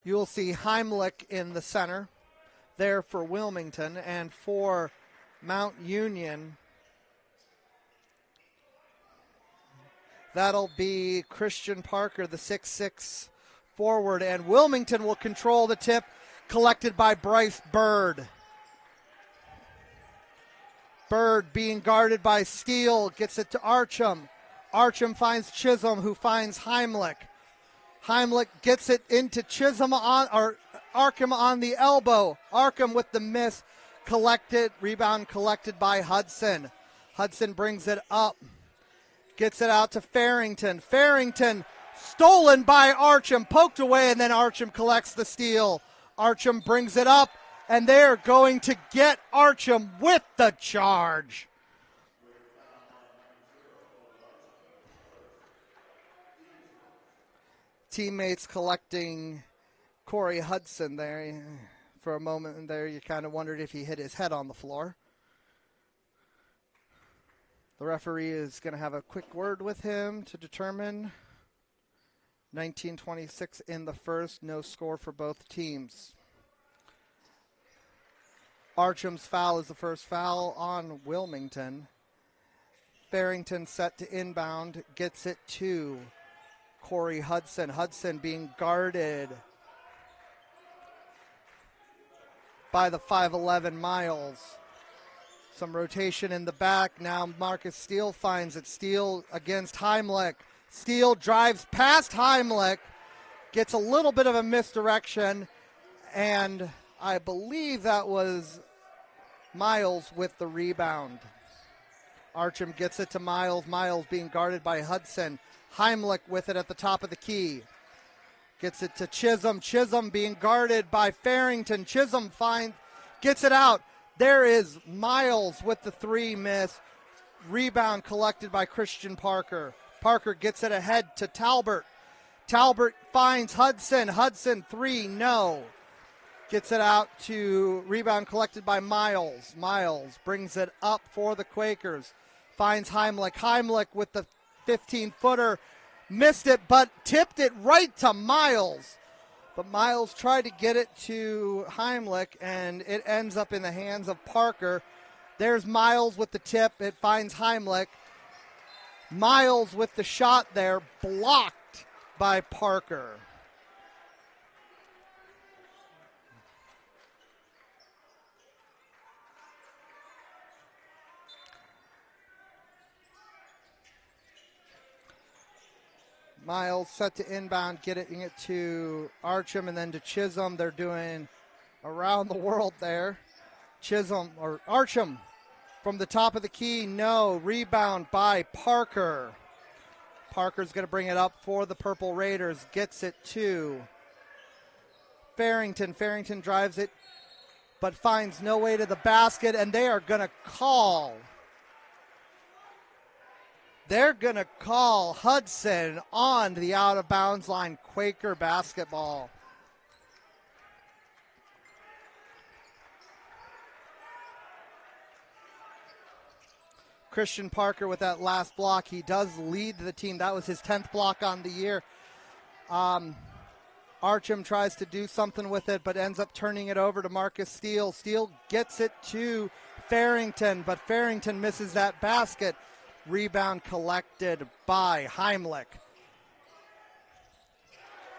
You'll see Heimlich in the center there for Wilmington, and for Mount Union, that'll be Christian Parker, the 6'6" forward, and Wilmington will control the tip, collected by Bryce Bird. Bird being guarded by Steele, gets it to Archam. Archam finds Chisholm, who finds Heimlich. Heimlich gets it into Arkham on the elbow. Arkham with the miss. Rebound collected by Hudson. Hudson brings it up. Gets it out to Farrington. Farrington stolen by Archam. Poked away, and then Archam collects the steal. Archam brings it up, and they're going to get Archam with the charge. Teammates collecting Corey Hudson there. For a moment there, you kind of wondered if he hit his head on the floor. The referee is going to have a quick word with him to determine. 19:26 in the first, no score for both teams. Archam's foul is the first foul on Wilmington. Farrington set to inbound, gets it to Corey Hudson. Hudson being guarded by the 5'11" Miles. Some rotation in the back. Now Marcus Steele finds it. Steele against Heimlich. Steele drives past Heimlich, gets a little bit of a misdirection, and I believe that was Miles with the rebound. Archam gets it to Miles. Miles being guarded by Hudson. Heimlich with it at the top of the key. Gets it to Chisholm. Chisholm being guarded by Farrington. Chisholm gets it out. There is Miles with the three miss. Rebound collected by Christian Parker. Parker gets it ahead to Talbert. Talbert finds Hudson. Hudson, three, no. Gets it out to rebound collected by Miles. Miles brings it up for the Quakers. Finds Heimlich. Heimlich with the 15-footer. Missed it, but tipped it right to Miles. But Miles tried to get it to Heimlich, and it ends up in the hands of Parker. There's Miles with the tip. It finds Heimlich. Miles with the shot there, blocked by Parker. Miles set to inbound, getting it to Archam and then to Chisholm. They're doing around the world there. Archam from the top of the key, no. Rebound by Parker. Parker's going to bring it up for the Purple Raiders. Gets it to Farrington. Farrington drives it, but finds no way to the basket, and they are going to call. They're going to call Hudson on the out-of-bounds line. Quaker basketball. Christian Parker with that last block. He does lead the team. That was his 10th block on the year. Archam tries to do something with it, but ends up turning it over to Marcus Steele. Steele gets it to Farrington, but Farrington misses that basket. Rebound collected by Heimlich.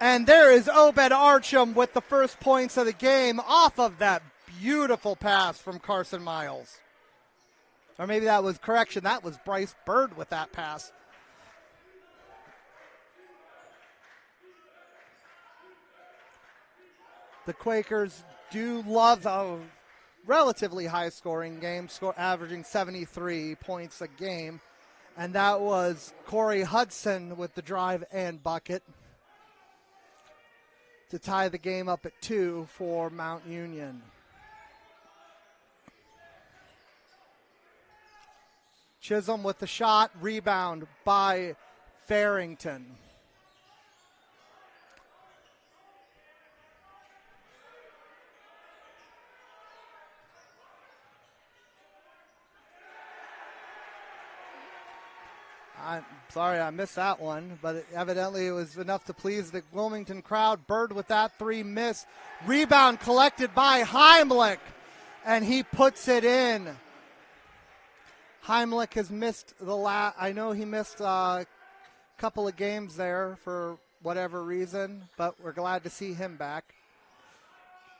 And there is Obed Archam with the first points of the game off of that beautiful pass from Carson Miles. Or maybe that was Bryce Bird with that pass. The Quakers do love a relatively high-scoring game, averaging 73 points a game. And that was Corey Hudson with the drive and bucket to tie the game up at 2 for Mount Union. Chisholm with the shot, rebound by Farrington. I'm sorry I missed that one, but evidently it was enough to please the Wilmington crowd. Bird with that three miss. Rebound collected by Heimlich, and he puts it in. Heimlich has missed I know he missed a couple of games there for whatever reason, but we're glad to see him back.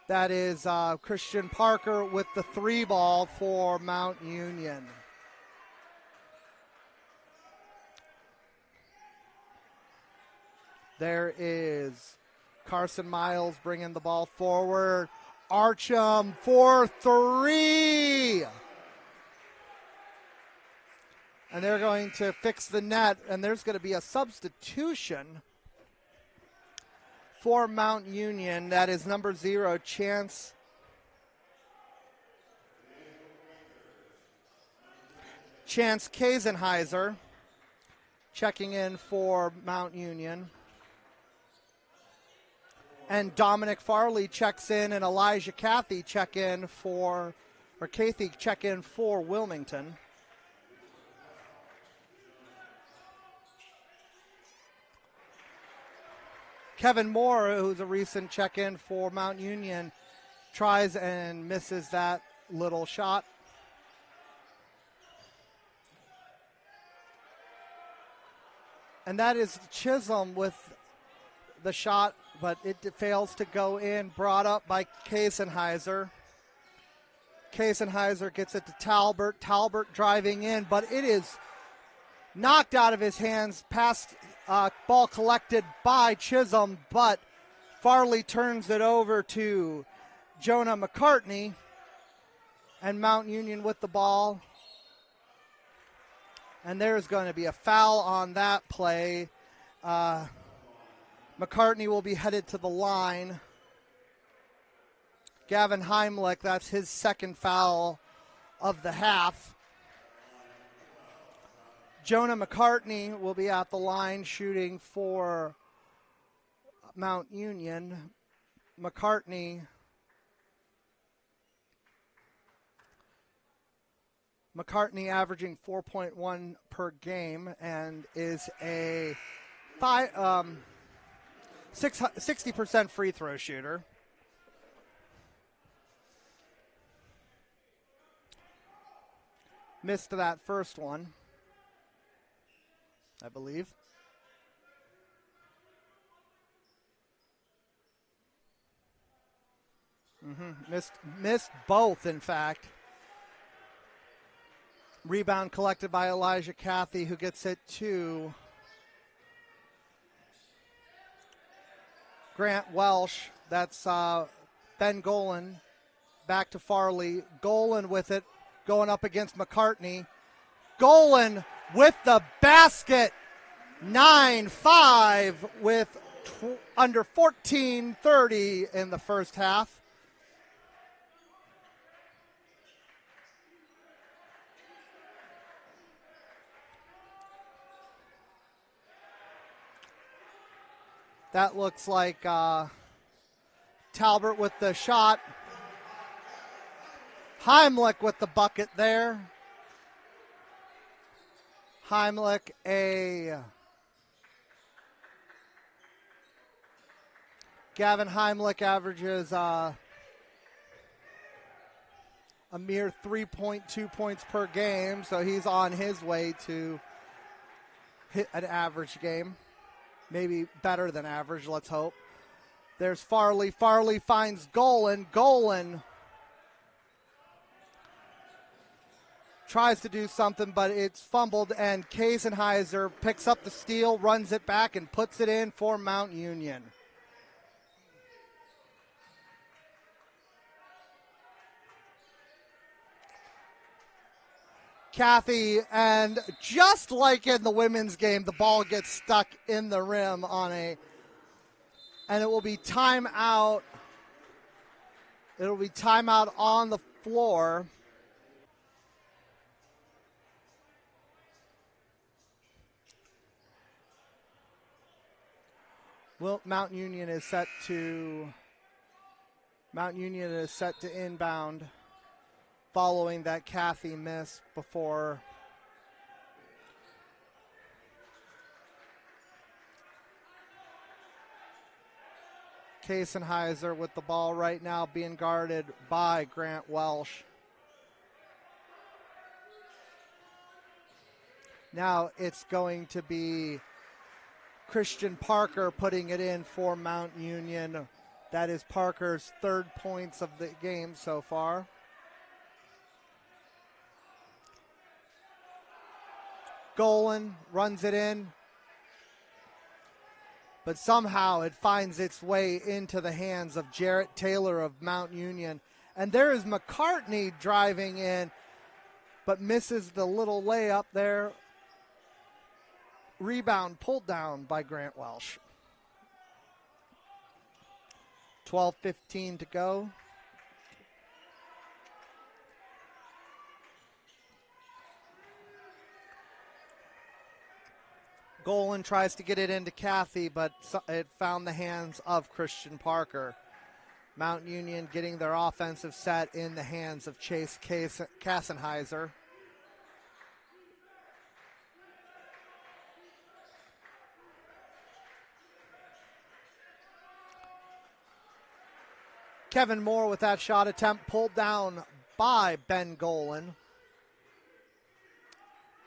That is Christian Parker with the three ball for Mount Union. There is Carson Miles bringing the ball forward. Archam for three. And they're going to fix the net, and there's going to be a substitution for Mount Union. That is number 0, Chance Kazenheiser checking in for Mount Union. And Dominic Farley checks in, and Elijah Cathy check in for Wilmington. Kevin Moore, who's a recent check-in for Mount Union, tries and misses that little shot. And that is Chisholm with the shot, but it fails to go in. Brought up by Kazenheiser. Kazenheiser gets it to Talbert. Talbert driving in, but it is knocked out of his hands past ball collected by Chisholm, but Farley turns it over to Jonah McCartney, and Mount Union with the ball. And there's going to be a foul on that play. McCartney will be headed to the line. Gavin Heimlich, that's his second foul of the half. Jonah McCartney will be at the line shooting for Mount Union. McCartney averaging 4.1 per game and is a 60% free throw shooter. Missed that first one, I believe. Missed both, in fact. Rebound collected by Elijah Cathy, who gets it to Grant Welsh. That's Ben Golan. Back to Farley. Golan with it, going up against McCartney. Golan with the basket. 9-5 with under 14:30 in the first half. That looks like Talbert with the shot. Heimlich with the bucket there. Heimlich Gavin Heimlich averages a mere 3.2 points per game, so he's on his way to hit an average game. Maybe better than average, let's hope. There's Farley. Farley finds Golan. Golan tries to do something, but it's fumbled, and Kazenheiser picks up the steal, runs it back, and puts it in for Mount Union. Cathy, and just like in the women's game, the ball gets stuck in the rim and it will be timeout. It'll be timeout on the floor. Well, Mount Union is set to inbound, following that Cathy miss before Kasenheiser with the ball right now being guarded by Grant Welsh. Now it's going to be Christian Parker putting it in for Mount Union. That is Parker's 3rd points of the game so far. Golan runs it in, but somehow it finds its way into the hands of Jarrett Taylor of Mount Union. And there is McCartney driving in, but misses the little layup there. Rebound pulled down by Grant Welsh. 12:15 to go. Golan tries to get it into Cathy, but it found the hands of Christian Parker. Mount Union getting their offensive set in the hands of Chase Kasenheiser. Kevin Moore with that shot attempt pulled down by Ben Golan.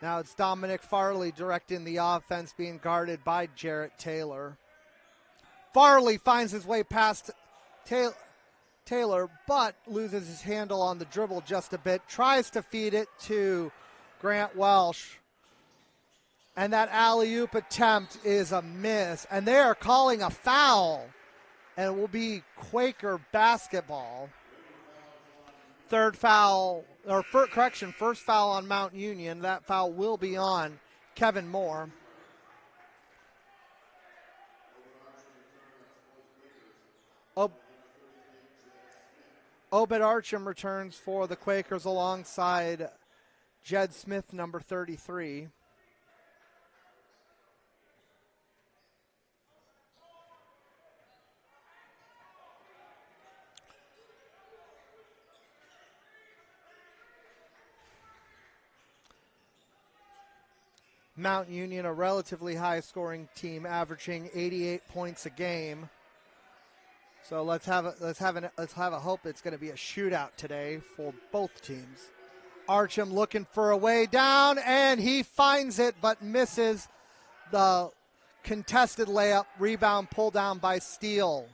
Now it's Dominic Farley directing the offense, being guarded by Jarrett Taylor. Farley finds his way past Taylor, but loses his handle on the dribble just a bit. Tries to feed it to Grant Welsh. And that alley-oop attempt is a miss. And they are calling a foul. And it will be Quaker basketball. First foul on Mount Union. That foul will be on Kevin Moore. Obed Archam returns for the Quakers alongside Jed Smith, number 33. Mount Union, a relatively high-scoring team, averaging 88 points a game. So let's have a hope it's going to be a shootout today for both teams. Archam looking for a way down, and he finds it but misses the contested layup. Rebound pulled down by Steele.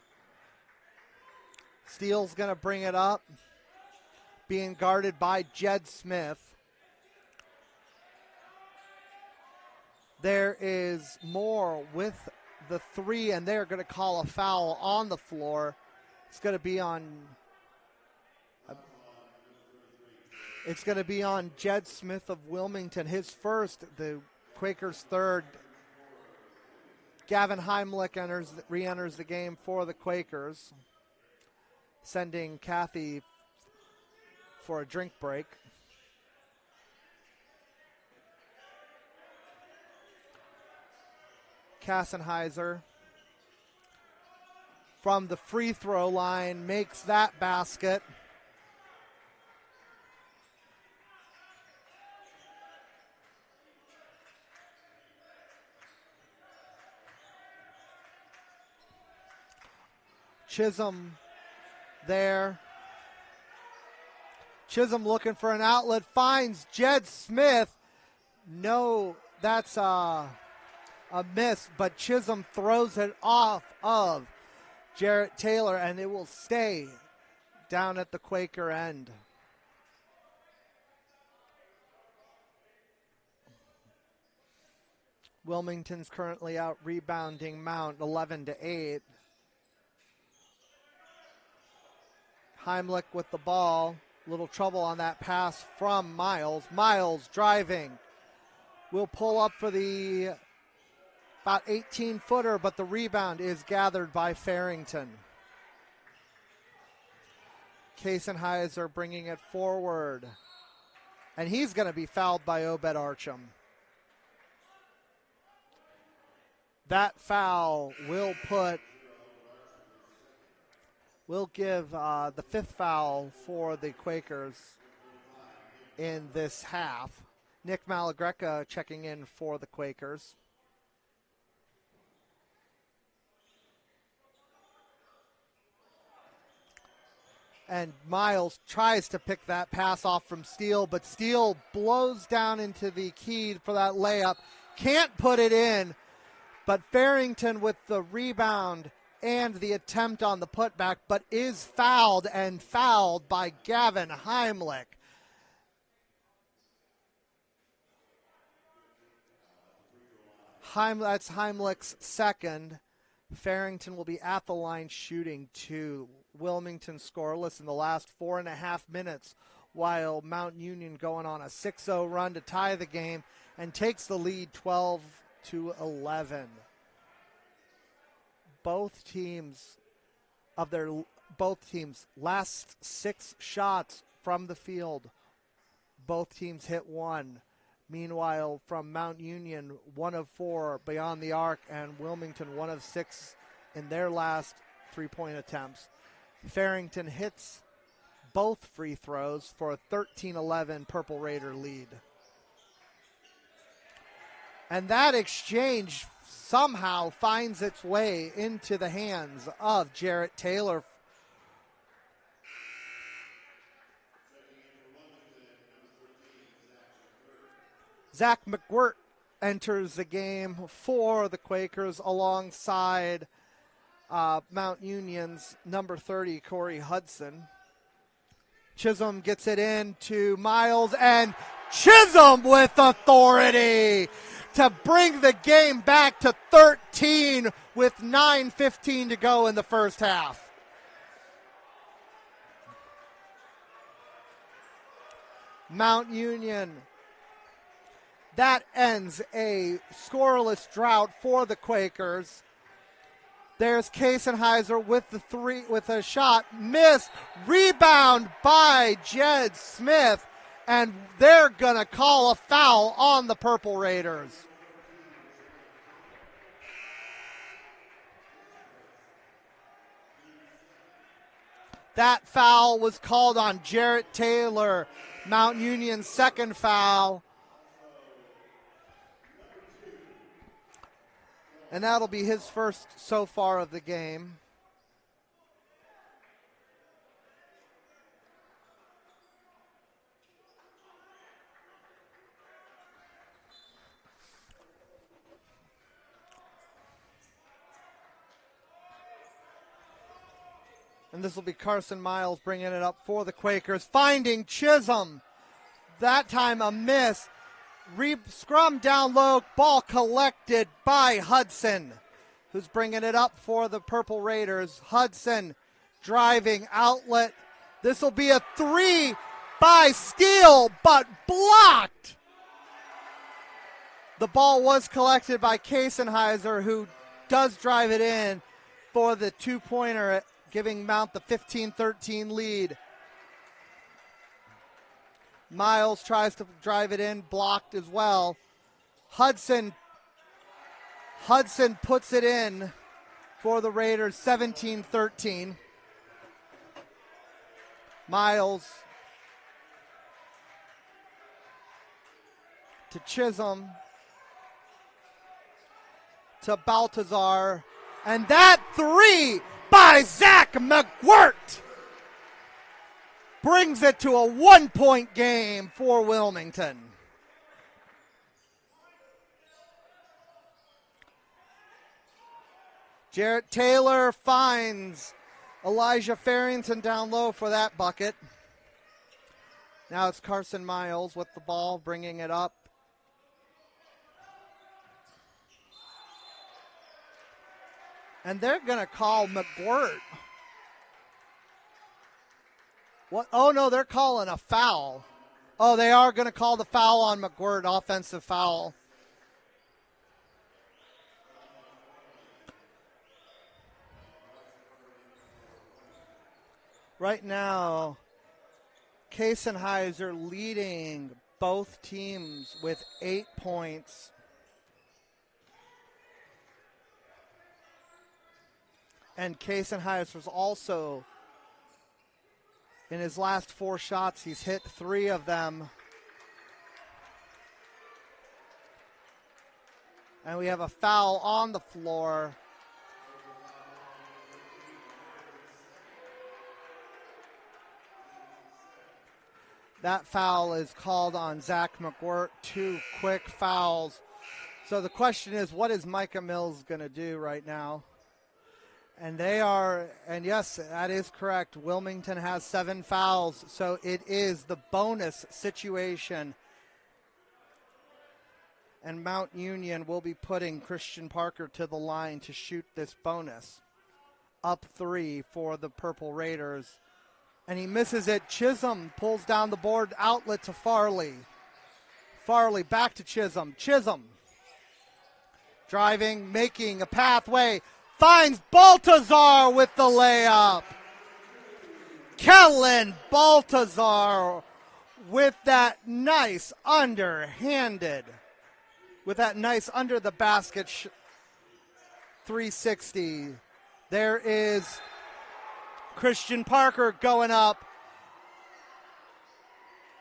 Steele's going to bring it up, being guarded by Jed Smith. There is Moore with the 3, and they're going to call a foul on the floor. It's going to be on Jed Smith of Wilmington, his first, the Quakers' 3rd. Gavin Heimlich re-enters the game for the Quakers, sending Cathy for a drink break. Kasenheiser from the free throw line makes that basket. Chisholm there. Chisholm looking for an outlet, finds Jed Smith. No, that's a miss, but Chisholm throws it off of Jarrett Taylor, and it will stay down at the Quaker end. Wilmington's currently out rebounding Mount 11-8. Heimlich with the ball. Little trouble on that pass from Miles. Miles driving. Will pull up for the about 18-footer, but the rebound is gathered by Farrington. Kasenheiser bringing it forward. And he's going to be fouled by Obed Archam. That foul will give the 5th foul for the Quakers in this half. Nick Malagreca checking in for the Quakers. And Miles tries to pick that pass off from Steele, but Steele blows down into the key for that layup. Can't put it in, but Farrington with the rebound and the attempt on the putback, but is fouled and fouled by Gavin Heimlich. That's Heimlich's second. Farrington will be at the line shooting two. Wilmington scoreless in the last 4.5 minutes, while Mount Union going on a 6-0 run to tie the game and takes the lead 12-11. Both teams last 6 shots from the field. Both teams hit one. Meanwhile, from Mount Union, 1 of 4 beyond the arc, and Wilmington 1 of 6 in their last 3-point attempts. Farrington hits both free throws for a 13-11 Purple Raider lead. And that exchange somehow finds its way into the hands of Jarrett Taylor. Zach McGwirt enters the game for the Quakers alongside Mount Union's number 30, Corey Hudson. Chisholm gets it in to Miles, and Chisholm with authority to bring the game back to 13 with 9:15 to go in the first half. Mount Union. That ends a scoreless drought for the Quakers. There's Kasenheiser with a shot missed. Rebound by Jed Smith, and they're going to call a foul on the Purple Raiders. That foul was called on Jarrett Taylor, Mount Union's second foul. And that'll be his first so far of the game. And this will be Carson Miles bringing it up for the Quakers, finding Chisholm. That time a miss. Scrum down low, ball collected by Hudson, who's bringing it up for the Purple Raiders. Hudson driving outlet. This will be a 3 by Steele, but blocked. The ball was collected by Kasenheiser, who does drive it in for the 2-pointer, giving Mount the 15-13 lead. Miles tries to drive it in, blocked as well. Hudson puts it in for the Raiders, 17-13. Miles to Chisholm to Baltazar, and that 3 by Zach McGwirt brings it to a 1-point game for Wilmington. Jarrett Taylor finds Elijah Farrington down low for that bucket. Now it's Carson Miles with the ball, bringing it up. And they're going to call McGwirt. What? Oh, no, they're calling a foul. Oh, they are going to call the foul on McGwirt, offensive foul. Right now, Kasenheiser leading both teams with 8 points. And Kasenheiser's also, in his last 4 shots, he's hit 3 of them. And we have a foul on the floor. That foul is called on Zach McWhort. 2 quick fouls. So the question is, what is Micah Mills going to do right now? And and yes, that is correct. Wilmington has 7 fouls, so it is the bonus situation. And Mount Union will be putting Christian Parker to the line to shoot this bonus. Up 3 for the Purple Raiders. And he misses it. Chisholm pulls down the board, outlet to Farley. Farley back to Chisholm. Chisholm driving, making a pathway. Finds Baltazar with the layup. Kellen Baltazar with that nice underhanded, with that nice under the basket 360. There is Christian Parker going up.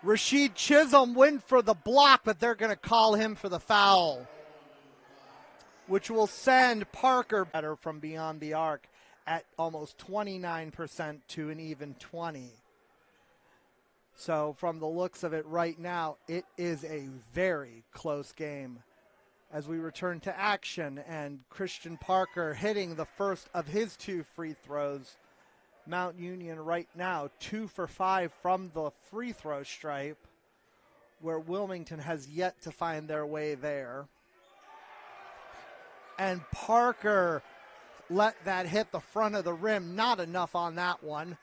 Rashid Chisholm went for the block, but they're going to call him for the foul, which will send Parker better from beyond the arc at almost 29% to an even 20. So from the looks of it right now, it is a very close game as we return to action, and Christian Parker hitting the first of his 2 free throws. Mount Union right now 2 for 5 from the free throw stripe, where Wilmington has yet to find their way there. And Parker let that hit the front of the rim. Not enough on that one.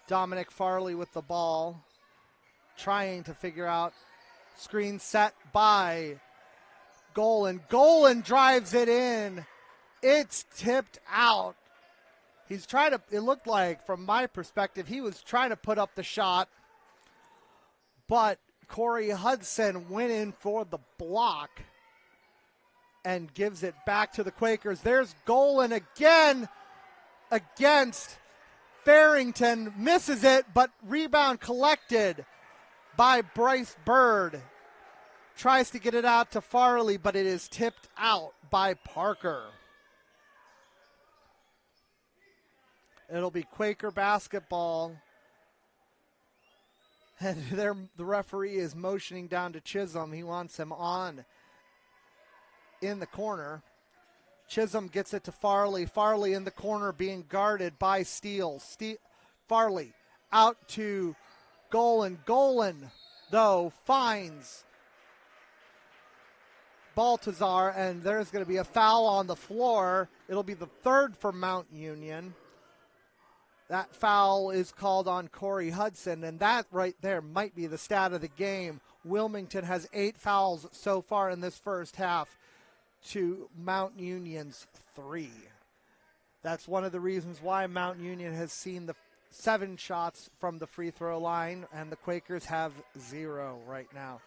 Dominic Farley with the ball, trying to figure out. Screen set by Golan. Golan drives it in. It's tipped out. He's trying to, it looked like, from my perspective, he was trying to put up the shot, but Corey Hudson went in for the block and gives it back to the Quakers. There's Golan again against Farrington. Misses it, but rebound collected by Bryce Bird. Tries to get it out to Farley, but it is tipped out by Parker. It'll be Quaker basketball. And the referee is motioning down to Chisholm. He wants him on in the corner. Chisholm gets it to Farley. Farley in the corner being guarded by Steele. Farley out to Golan. Golan, though, finds Baltazar, and there's going to be a foul on the floor. It'll be the 3rd for Mount Union. That foul is called on Corey Hudson, and that right there might be the stat of the game. Wilmington has 8 fouls so far in this first half to Mount Union's 3. That's one of the reasons why Mount Union has seen the 7 shots from the free throw line, and the Quakers have 0 right now.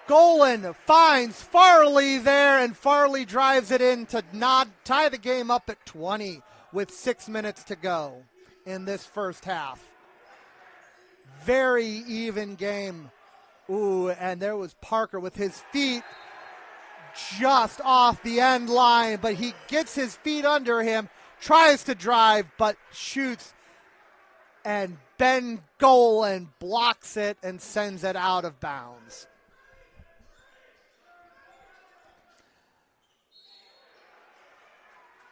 Golan finds Farley there, and Farley drives it in to tie the game up at 20 with 6 minutes to go in this first half. Very even game. Ooh, and there was Parker with his feet just off the end line, but he gets his feet under him, tries to drive, but shoots, and Ben Golan blocks it and sends it out of bounds.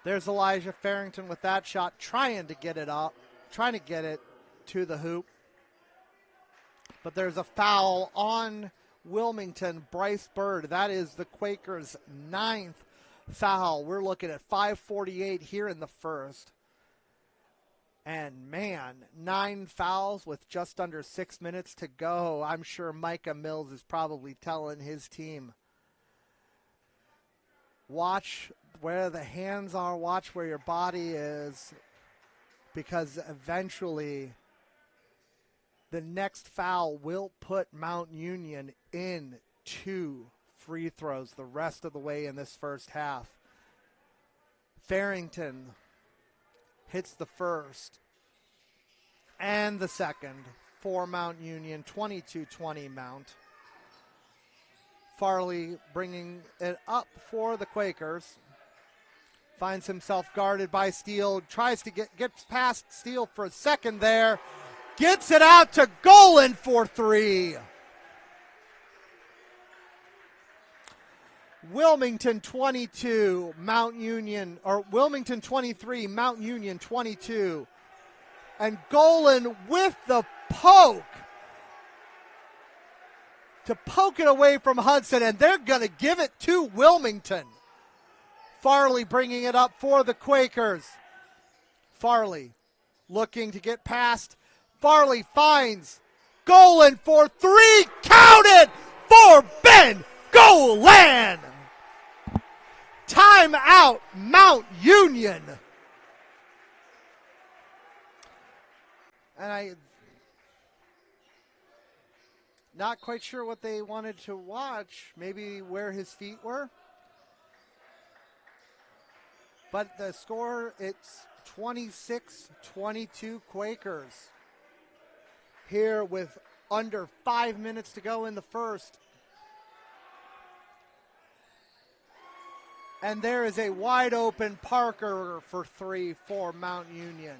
There's Elijah Farrington with that shot, trying to get it up, trying to get it to the hoop. But there's a foul on Wilmington. Bryce Bird, that is the Quakers' 9th foul. We're looking at 5:48 here in the first. And man, 9 fouls with just under 6 minutes to go. I'm sure Micah Mills is probably telling his team, watch where the hands are, watch where your body is, because eventually the next foul will put Mount Union in 2 free throws the rest of the way in this first half. Farrington hits the first and the second for Mount Union, 22-20 Mount. Farley bringing it up for the Quakers. Finds himself guarded by Steele. Tries to get past Steele for a second there. Gets it out to Golan for three. Wilmington 22, Wilmington 23, Mount Union 22. And Golan with the poke to poke it away from Hudson, and they're going to give it to Wilmington. Farley bringing it up for the Quakers. Farley looking to get past. Farley finds Golan for three. Counted for Ben Golan. Timeout, Mount Union. And not quite sure what they wanted to watch. Maybe where his feet were. But the score, it's 26-22 Quakers. Here with under 5 minutes to go in the first. And there is a wide open Parker for three for Mount Union.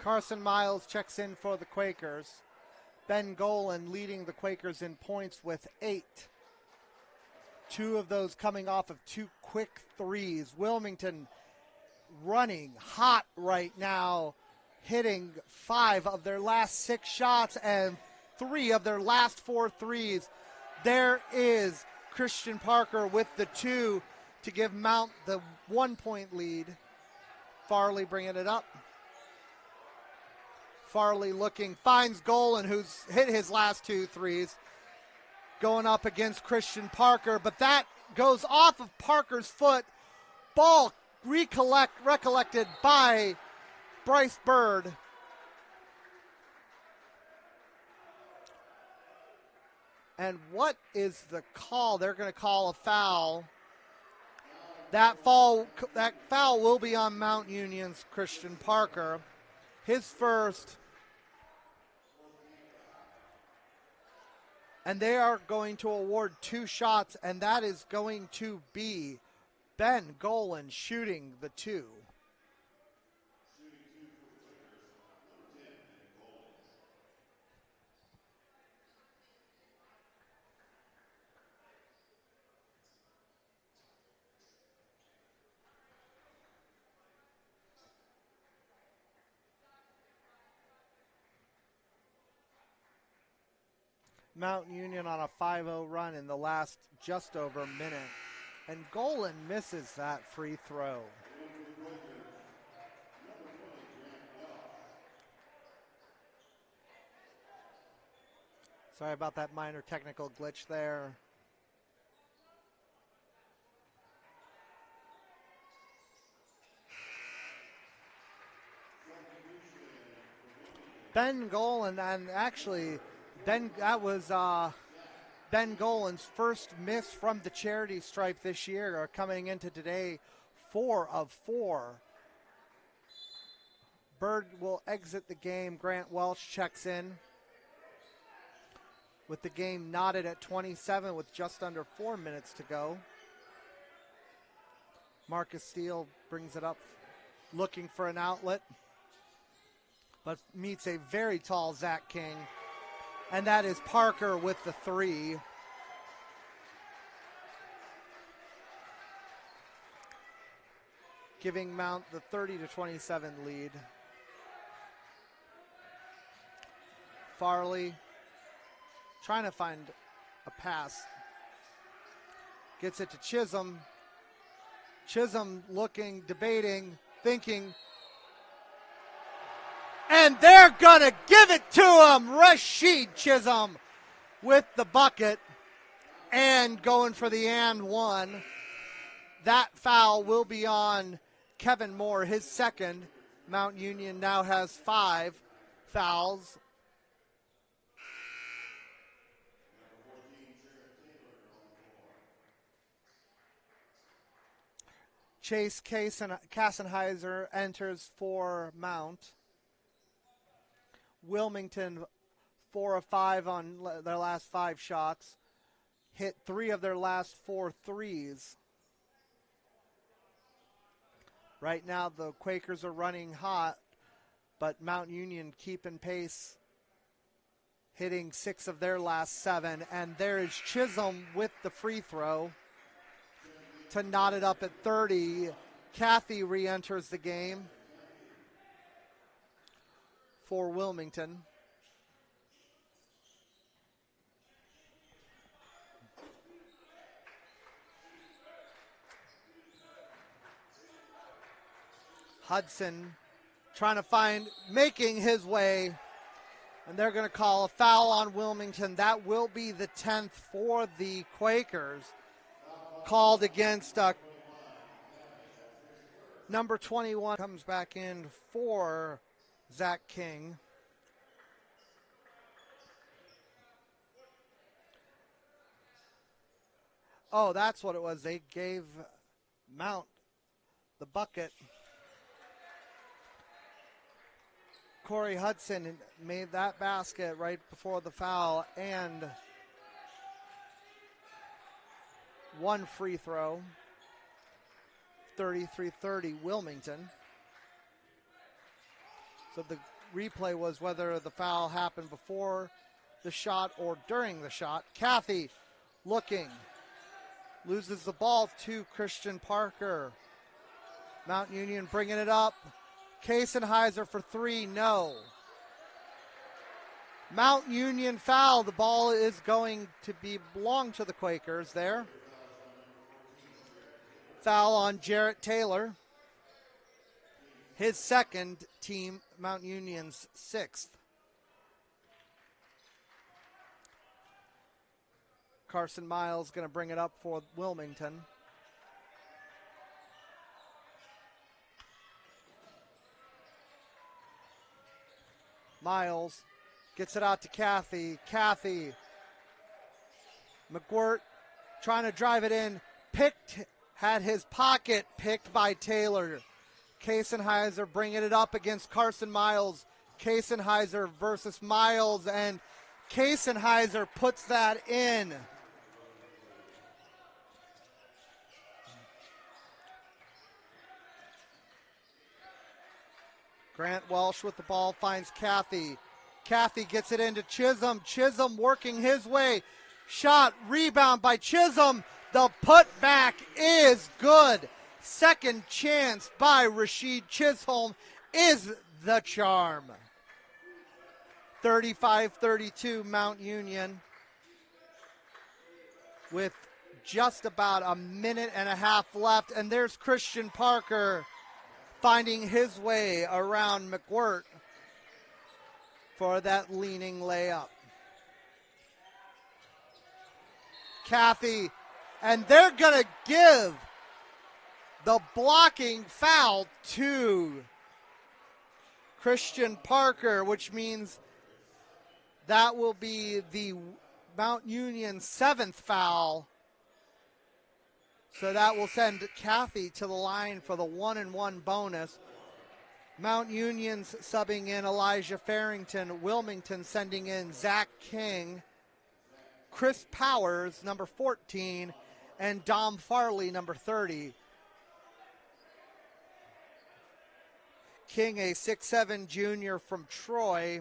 Carson Miles checks in for the Quakers. Ben Golan leading the Quakers in points with 8. 2 of those coming off of 2 quick threes. Wilmington running hot right now, hitting 5 of their last 6 shots and 3 of their last 4 threes. There is Christian Parker with the 2 to give Mount the 1-point lead. Farley bringing it up. Farley looking, finds Golan, who's hit his last 2 threes, going up against Christian Parker, but that goes off of Parker's foot. Ball recollected by Bryce Bird. And what is the call? They're going to call a foul. That foul will be on Mount Union's Christian Parker. His first. And they are going to award 2 shots, and that is going to be Ben Golan shooting the 2. Mount Union on a 5-0 run in the last just over a minute. And Golan misses that free throw. Sorry about that minor technical glitch there. Ben Golan, and actually that was Ben Golan's first miss from the charity stripe this year, coming into today, 4 of 4. Bird will exit the game. Grant Welch checks in with the game knotted at 27 with just under 4 minutes to go. Marcus Steele brings it up, looking for an outlet, but meets a very tall Zach King. And that is Parker with the 3. Giving Mount the 30-27 lead. Farley trying to find a pass. Gets it to Chisholm. Chisholm looking, debating, thinking. And they're going to give it to him. Rashid Chisholm with the bucket and going for the and one. That foul will be on Kevin Moore, his second. Mount Union now has 5 fouls. Chase Kassenheiser enters for Mount. Wilmington 4 of 5 on their last 5 shots. Hit 3 of their last 4 threes. Right now the Quakers are running hot, but Mount Union keeping pace, hitting 6 of their last 7. And there is Chisholm with the free throw to knot it up at 30. Cathy re-enters the game for Wilmington. Hudson making his way, and they're going to call a foul on Wilmington. That will be the 10th for the Quakers. Called against number 21. Comes back in for Zach King. Oh, that's what it was. They gave Mount the bucket. Corey Hudson made that basket right before the foul and one free throw. 33-30 Wilmington. So the replay was whether the foul happened before the shot or during the shot. Cathy looking. Loses the ball to Christian Parker. Mount Union bringing it up. Kassenheiser for 3, no. Mount Union foul. The ball is going to belong to the Quakers there. Foul on Jarrett Taylor. His second, team Mount Union's 6th. Carson Miles going to bring it up for Wilmington. Miles gets it out to Cathy. Cathy. McGirt trying to drive it in. Had his pocket picked by Taylor. Kassenheiser bringing it up against Carson Miles. Kassenheiser versus Miles, and Kassenheiser puts that in. Grant Welsh with the ball finds Cathy. Cathy gets it into Chisholm. Chisholm working his way. Shot, rebound by Chisholm. The putback is good. Second chance by Rashid Chisholm is the charm. 35-32 Mount Union with just about a minute and a half left. And there's Christian Parker finding his way around McGirt for that leaning layup. Cathy, and they're going to give the blocking foul to Christian Parker, which means that will be the Mount Union 7th foul. So that will send Cathy to the line for the 1-and-1 bonus. Mount Union's subbing in Elijah Farrington. Wilmington sending in Zach King, Chris Powers, number 14, and Dom Farley, number 30. King, a 6'7 junior from Troy,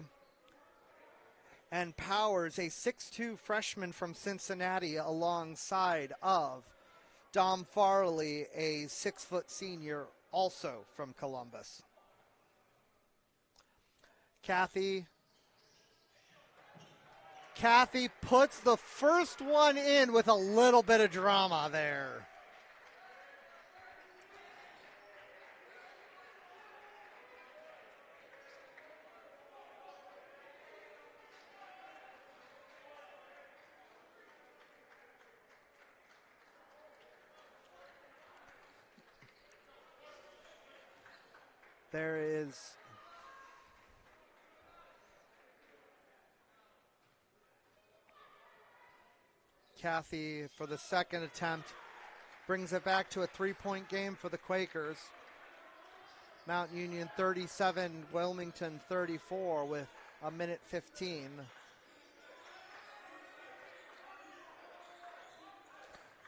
and Powers, a 6'2 freshman from Cincinnati, alongside of Dom Farley, a 6-foot senior, also from Columbus. Cathy puts the first one in with a little bit of drama there. There is Cathy for the second attempt. Brings it back to a 3-point game for the Quakers. Mount Union 37, Wilmington 34 with a minute 15.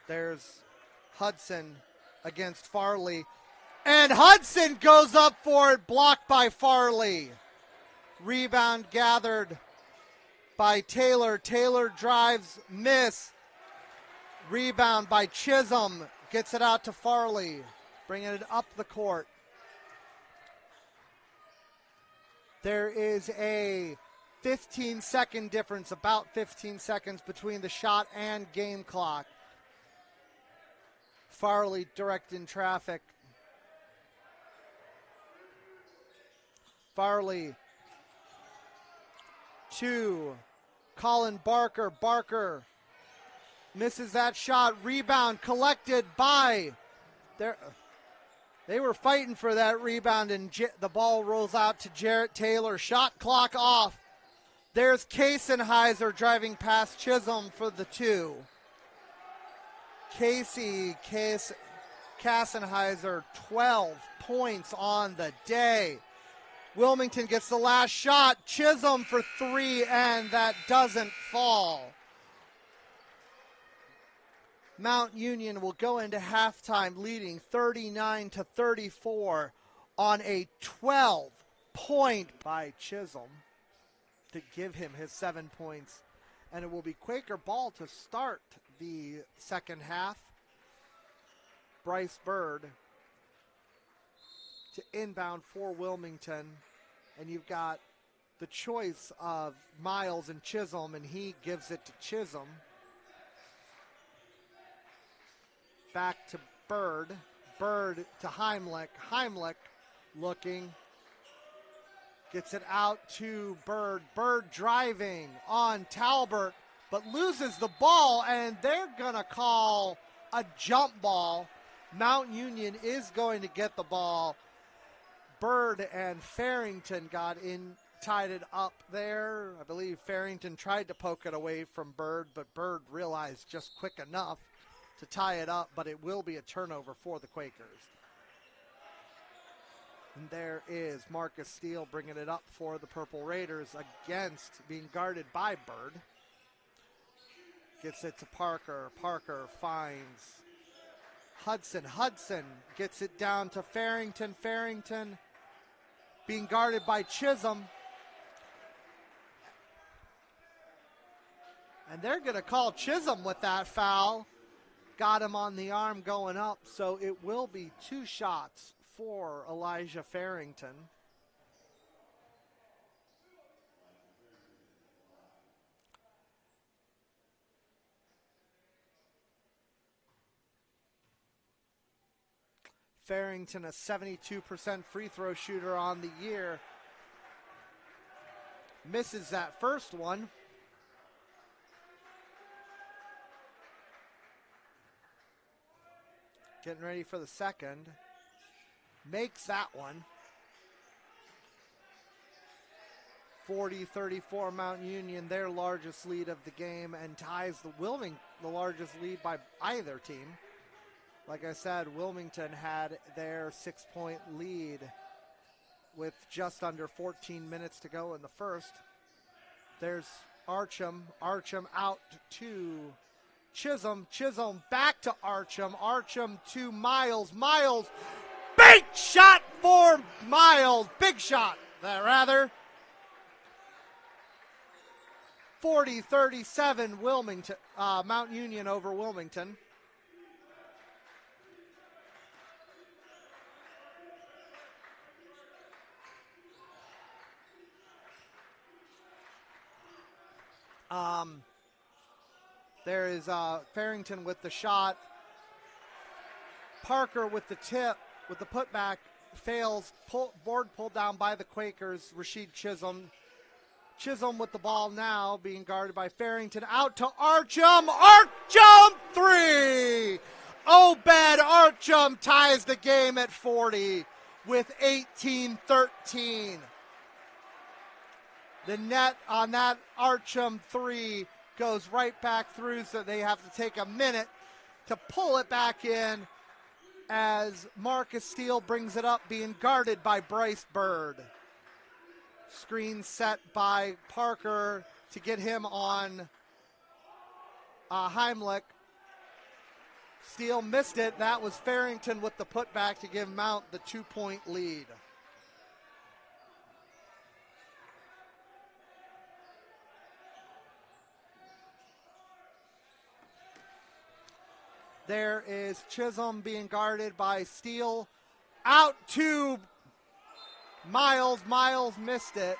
There's Hudson against Farley. And Hudson goes up for it, blocked by Farley. Rebound gathered by Taylor. Taylor drives, miss. Rebound by Chisholm. Gets it out to Farley. Bringing it up the court. There is a 15-second difference, about 15 seconds between the shot and game clock. Farley directing traffic. Farley to Colin Barker. Barker misses that shot. Rebound collected by they were fighting for that rebound, and the ball rolls out to Jarrett Taylor. Shot clock off. There's Kassenheiser driving past Chisholm for the two. Kassenheiser, 12 points on the day. Wilmington gets the last shot. Chisholm for three, and that doesn't fall. Mount Union will go into halftime leading 39-34 on a 12-point by Chisholm to give him his 7 points. And it will be Quaker ball to start the second half. Bryce Bird to inbound for Wilmington. And you've got the choice of Miles and Chisholm, and he gives it to Chisholm. Back to Bird. Bird to Heimlich. Heimlich looking. Gets it out to Bird. Bird driving on Talbert, but loses the ball, and they're going to call a jump ball. Mount Union is going to get the ball. Bird and Farrington got in, tied it up there. I believe Farrington tried to poke it away from Bird, but Bird realized just quick enough to tie it up, but it will be a turnover for the Quakers. And there is Marcus Steele bringing it up for the Purple Raiders against being guarded by Bird. Gets it to Parker. Parker finds Hudson. Hudson gets it down to Farrington. Farrington being guarded by Chisholm. And they're going to call Chisholm with that foul. Got him on the arm going up, so it will be two shots for Elijah Farrington. Farrington, a 72% free throw shooter on the year. Misses that first one. Getting ready for the second. Makes that one. 40-34 Mount Union, their largest lead of the game, and ties the largest lead by either team. Like I said, Wilmington had their 6-point lead with just under 14 minutes to go in the first. There's Archam. Archam out to Chisholm. Chisholm back to Archam. Archam to Miles. Miles, big shot for Miles. Big shot, rather. 40-37 Wilmington, Mount Union over Wilmington. There is Farrington with the shot. Parker with the tip, with the putback, fails. Board pulled down by the Quakers. Rasheed Chisholm. Chisholm with the ball now, being guarded by Farrington. Out to Archam. Archam, three! Obed Archam ties the game at 40 with 18-13. The net on that Archam three goes right back through, so they have to take a minute to pull it back in as Marcus Steele brings it up, being guarded by Bryce Bird. Screen set by Parker to get him on Heimlich. Steele missed it. That was Farrington with the putback to give Mount the 2-point lead. There is Chisholm being guarded by Steele. Out to Miles. Miles missed it.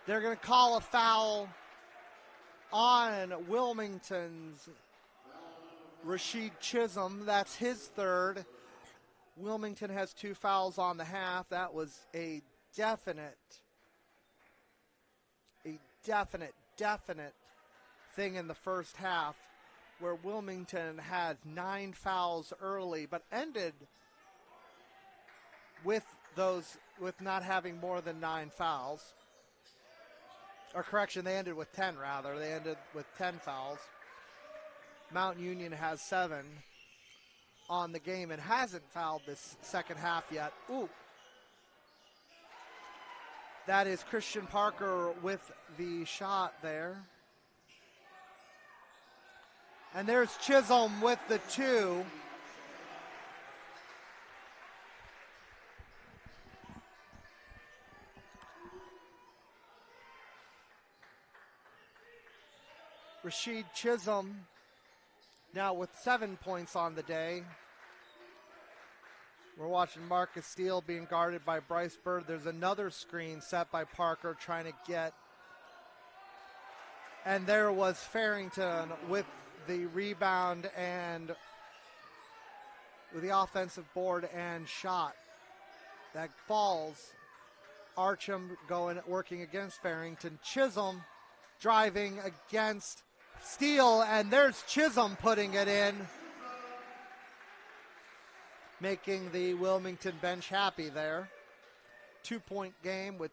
They're going to call a foul on Wilmington's Rashid Chisholm. That's his third. Wilmington has 2 fouls on the half. That was a definite thing in the first half, where Wilmington had 9 fouls early, but ended with not having more than 9 fouls. Or correction, they ended with 10 rather. They ended with 10 fouls. Mount Union has 7 on the game and hasn't fouled this second half yet. Ooh. That is Christian Parker with the shot there. And there's Chisholm with the 2. Rashid Chisholm now with 7 points on the day. We're watching Marcus Steele being guarded by Bryce Bird. There's another screen set by Parker trying to get. And there was Farrington with the rebound and with the offensive board and shot. That falls. Archam working against Farrington. Chisholm driving against Steele, and there's Chisholm putting it in, making the Wilmington bench happy there. 2-point game with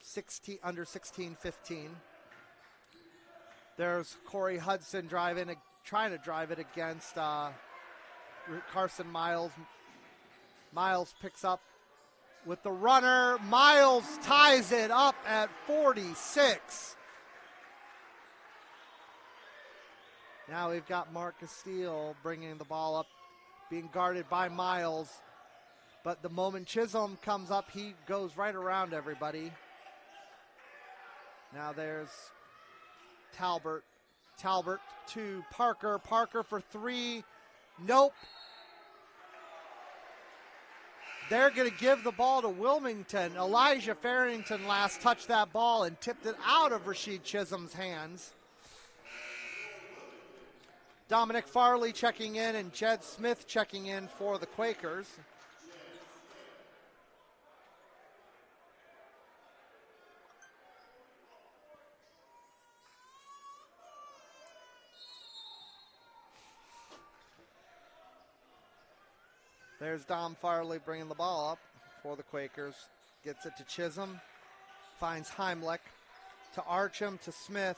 under 16-15. There's Corey Hudson trying to drive it against Carson Miles. Miles picks up with the runner. Miles ties it up at 46. Now we've got Marcus Steele bringing the ball up, being guarded by Miles. But the moment Chisholm comes up, he goes right around everybody. Now there's Talbert. Talbert to Parker. Parker for 3. Nope. They're going to give the ball to Wilmington. Elijah Farrington last touched that ball and tipped it out of Rashid Chisholm's hands. Dominic Farley checking in and Jed Smith checking in for the Quakers. There's Dom Farley bringing the ball up for the Quakers. Gets it to Chisholm. Finds Heimlich. To Archam, to Smith.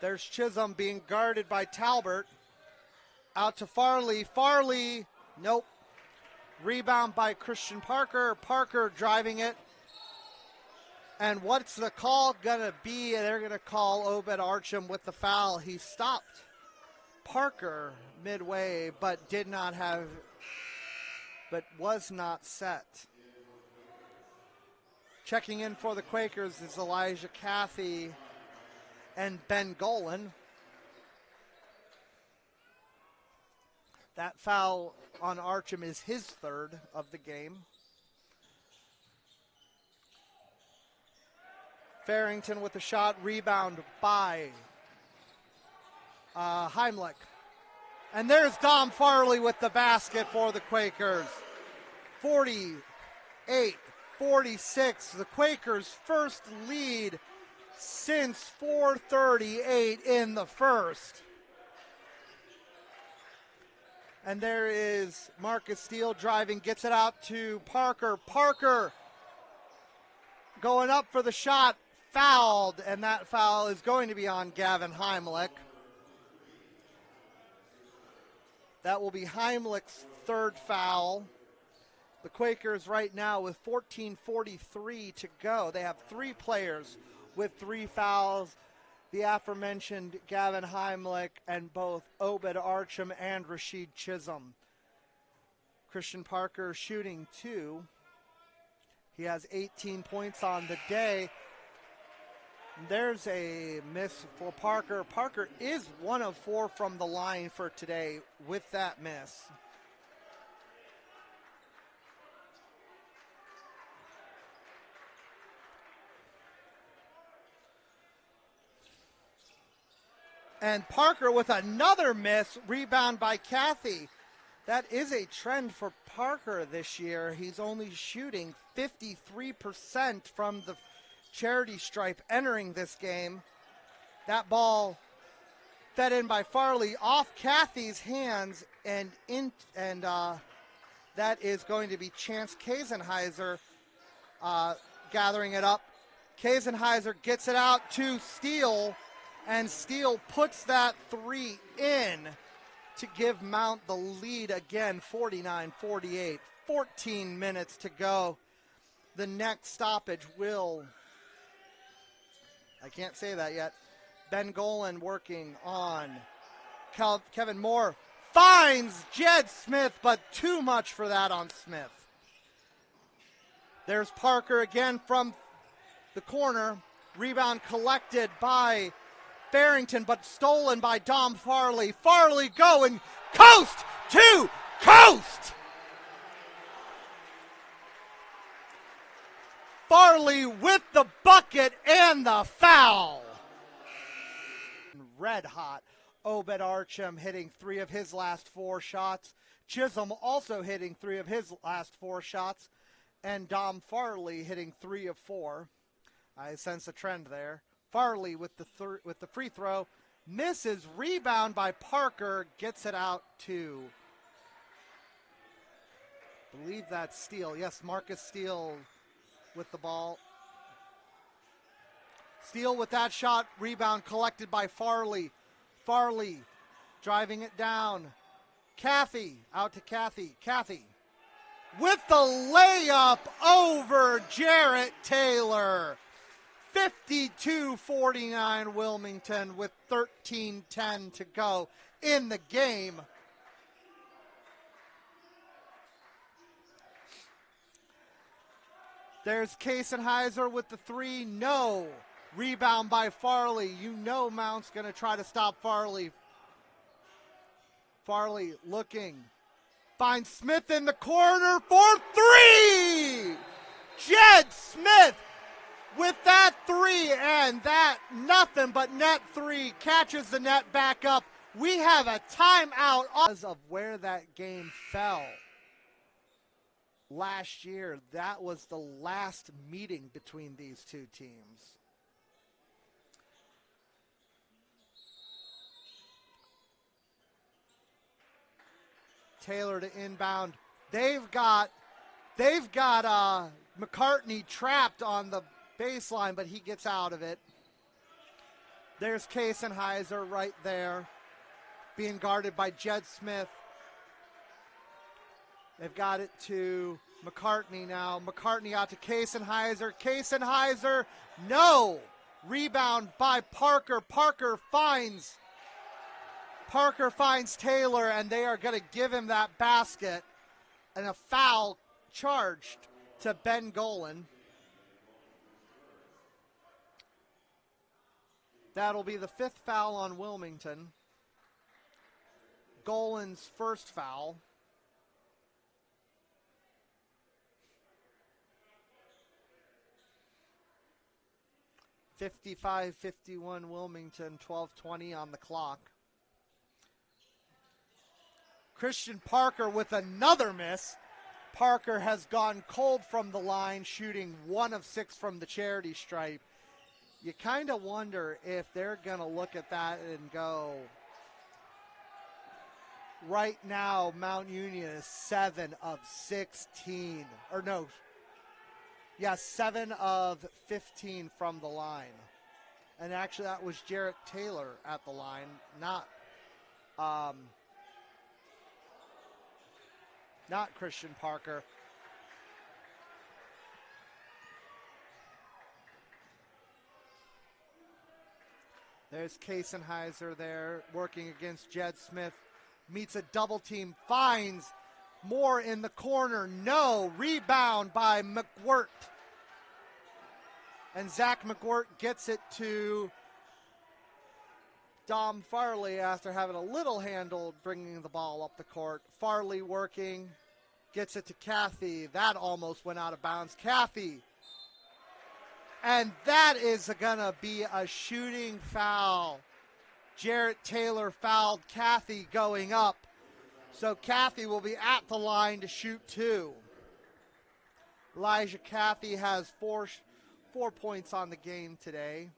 There's Chisholm being guarded by Talbert. Out to Farley. Farley, nope. Rebound by Christian Parker. Parker driving it. And what's the call going to be? They're going to call Obed Archam with the foul. He stopped Parker midway, but was not set. Checking in for the Quakers is Elijah Caffey and Ben Golan. That foul on Archam is his third of the game. Farrington with the shot, rebound by Heimlich. And there's Dom Farley with the basket for the Quakers. 48-46, the Quakers' first lead since 4:38 in the first. And there is Marcus Steele driving, gets it out to Parker. Parker going up for the shot, fouled, and that foul is going to be on Gavin Heimlich. That will be Heimlich's third foul. The Quakers right now with 14:43 to go. They have 3 players with 3 fouls. The aforementioned Gavin Heimlich and both Obed Archam and Rashid Chisholm. Christian Parker shooting 2. He has 18 points on the day. There's a miss for Parker. Parker is 1 of 4 from the line for today with that miss. And Parker with another miss, rebound by Cathy. That is a trend for Parker this year. He's only shooting 53% from the charity stripe entering this game. That ball fed in by Farley off Cathy's hands, and that is going to be Chance Kasenheiser gathering it up. Kasenheiser gets it out to Steele, and Steele puts that 3 in to give Mount the lead again, 49-48. 14 minutes to go. The next stoppage will, I can't say that yet. Ben Golan working on Kevin Moore. Finds Jed Smith, but too much for that on Smith. There's Parker again from the corner. Rebound collected by Farrington, but stolen by Dom Farley. Farley going coast to coast. Farley with the bucket and the foul. Red hot. Obed Archam hitting 3 of his last 4 shots. Chisholm also hitting 3 of his last 4 shots. And Dom Farley hitting 3 of 4. I sense a trend there. Farley with the free throw. Misses. Rebound by Parker. Gets it out to, I believe that's Steele. Yes, Marcus Steele with the ball. Steele with that shot. Rebound collected by Farley. Farley driving it down. Cathy, out to Cathy. Cathy with the layup over Jarrett Taylor. 52-49 Wilmington with 13:10 to go in the game. There's Kasenheiser with the 3. No. Rebound by Farley. You know Mount's going to try to stop Farley. Farley looking. Finds Smith in the corner for 3! Jed Smith with that 3, and that nothing but net 3 catches the net back up. We have a timeout because of where that game fell. Last year, that was the last meeting between these two teams. Taylor to inbound. They've got McCartney trapped on the baseline, but he gets out of it. There's Kasenheiser right there, being guarded by Jed Smith. They've got it to McCartney now. McCartney out to Kasenheiser. Kasenheiser, no. Rebound by Parker. Parker finds Taylor, and they are going to give him that basket. And a foul charged to Ben Golan. That'll be the 5th foul on Wilmington. Golan's first foul. (55-51) Wilmington, 12:20 on the clock. Christian Parker with another miss. Parker has gone cold from the line, shooting 1 of 6 from the charity stripe. You kind of wonder if they're going to look at that and go, right now, Mount Union is 7 of 16. Or no, yeah, 7 of 15 from the line. And actually, that was Jarrett Taylor at the line, not not Christian Parker. There's Kasenheiser there working against Jed Smith. Meets a double team, finds Moore in the corner. No, rebound by McWirt. And Zach McWirt gets it to Dom Farley after having a little handle bringing the ball up the court. Farley working, gets it to Cathy. That almost went out of bounds. Cathy. And that is going to be a shooting foul. Jarrett Taylor fouled Cathy going up. So Cathy will be at the line to shoot 2. Elijah Cathy has 4 points on the game today.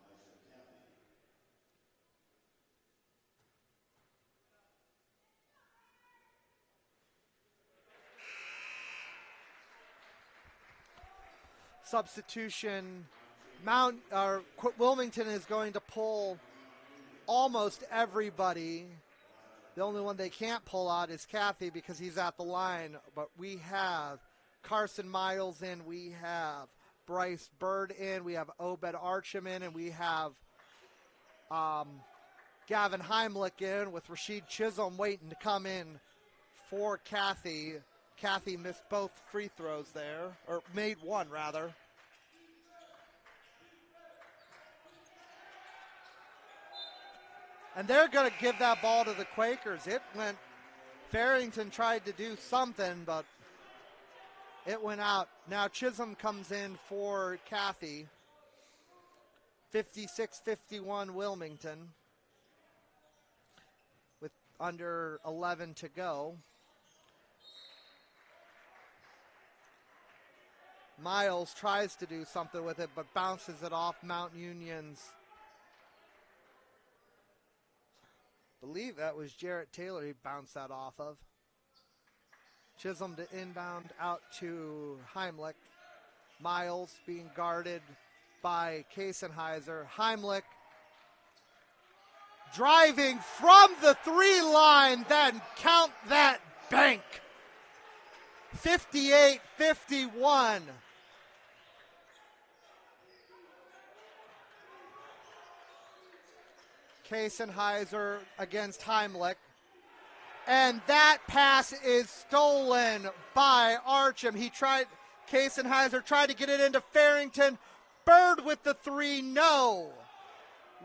Substitution. Wilmington is going to pull almost everybody. The only one they can't pull out is Cathy because he's at the line. But we have Carson Miles in. We have Bryce Bird in. We have Obed Archam in. And we have Gavin Heimlich in with Rashid Chisholm waiting to come in for Cathy. Cathy missed both free throws there, or made one rather. And they're going to give that ball to the Quakers. It went, Farrington tried to do something, but it went out. Now Chisholm comes in for Cathy. 56-51 Wilmington with under 11 to go. Miles tries to do something with it, but bounces it off Mount Union's. I believe that was Jarrett Taylor he bounced that off of. Chisholm to inbound out to Heimlich. Miles being guarded by Kasenheiser. Heimlich driving from the 3 line, then count that bank. 58-51. Kasenheiser against Heimlich. And that pass is stolen by Archam. Kasenheiser tried to get it into Farrington. Bird with the 3, no.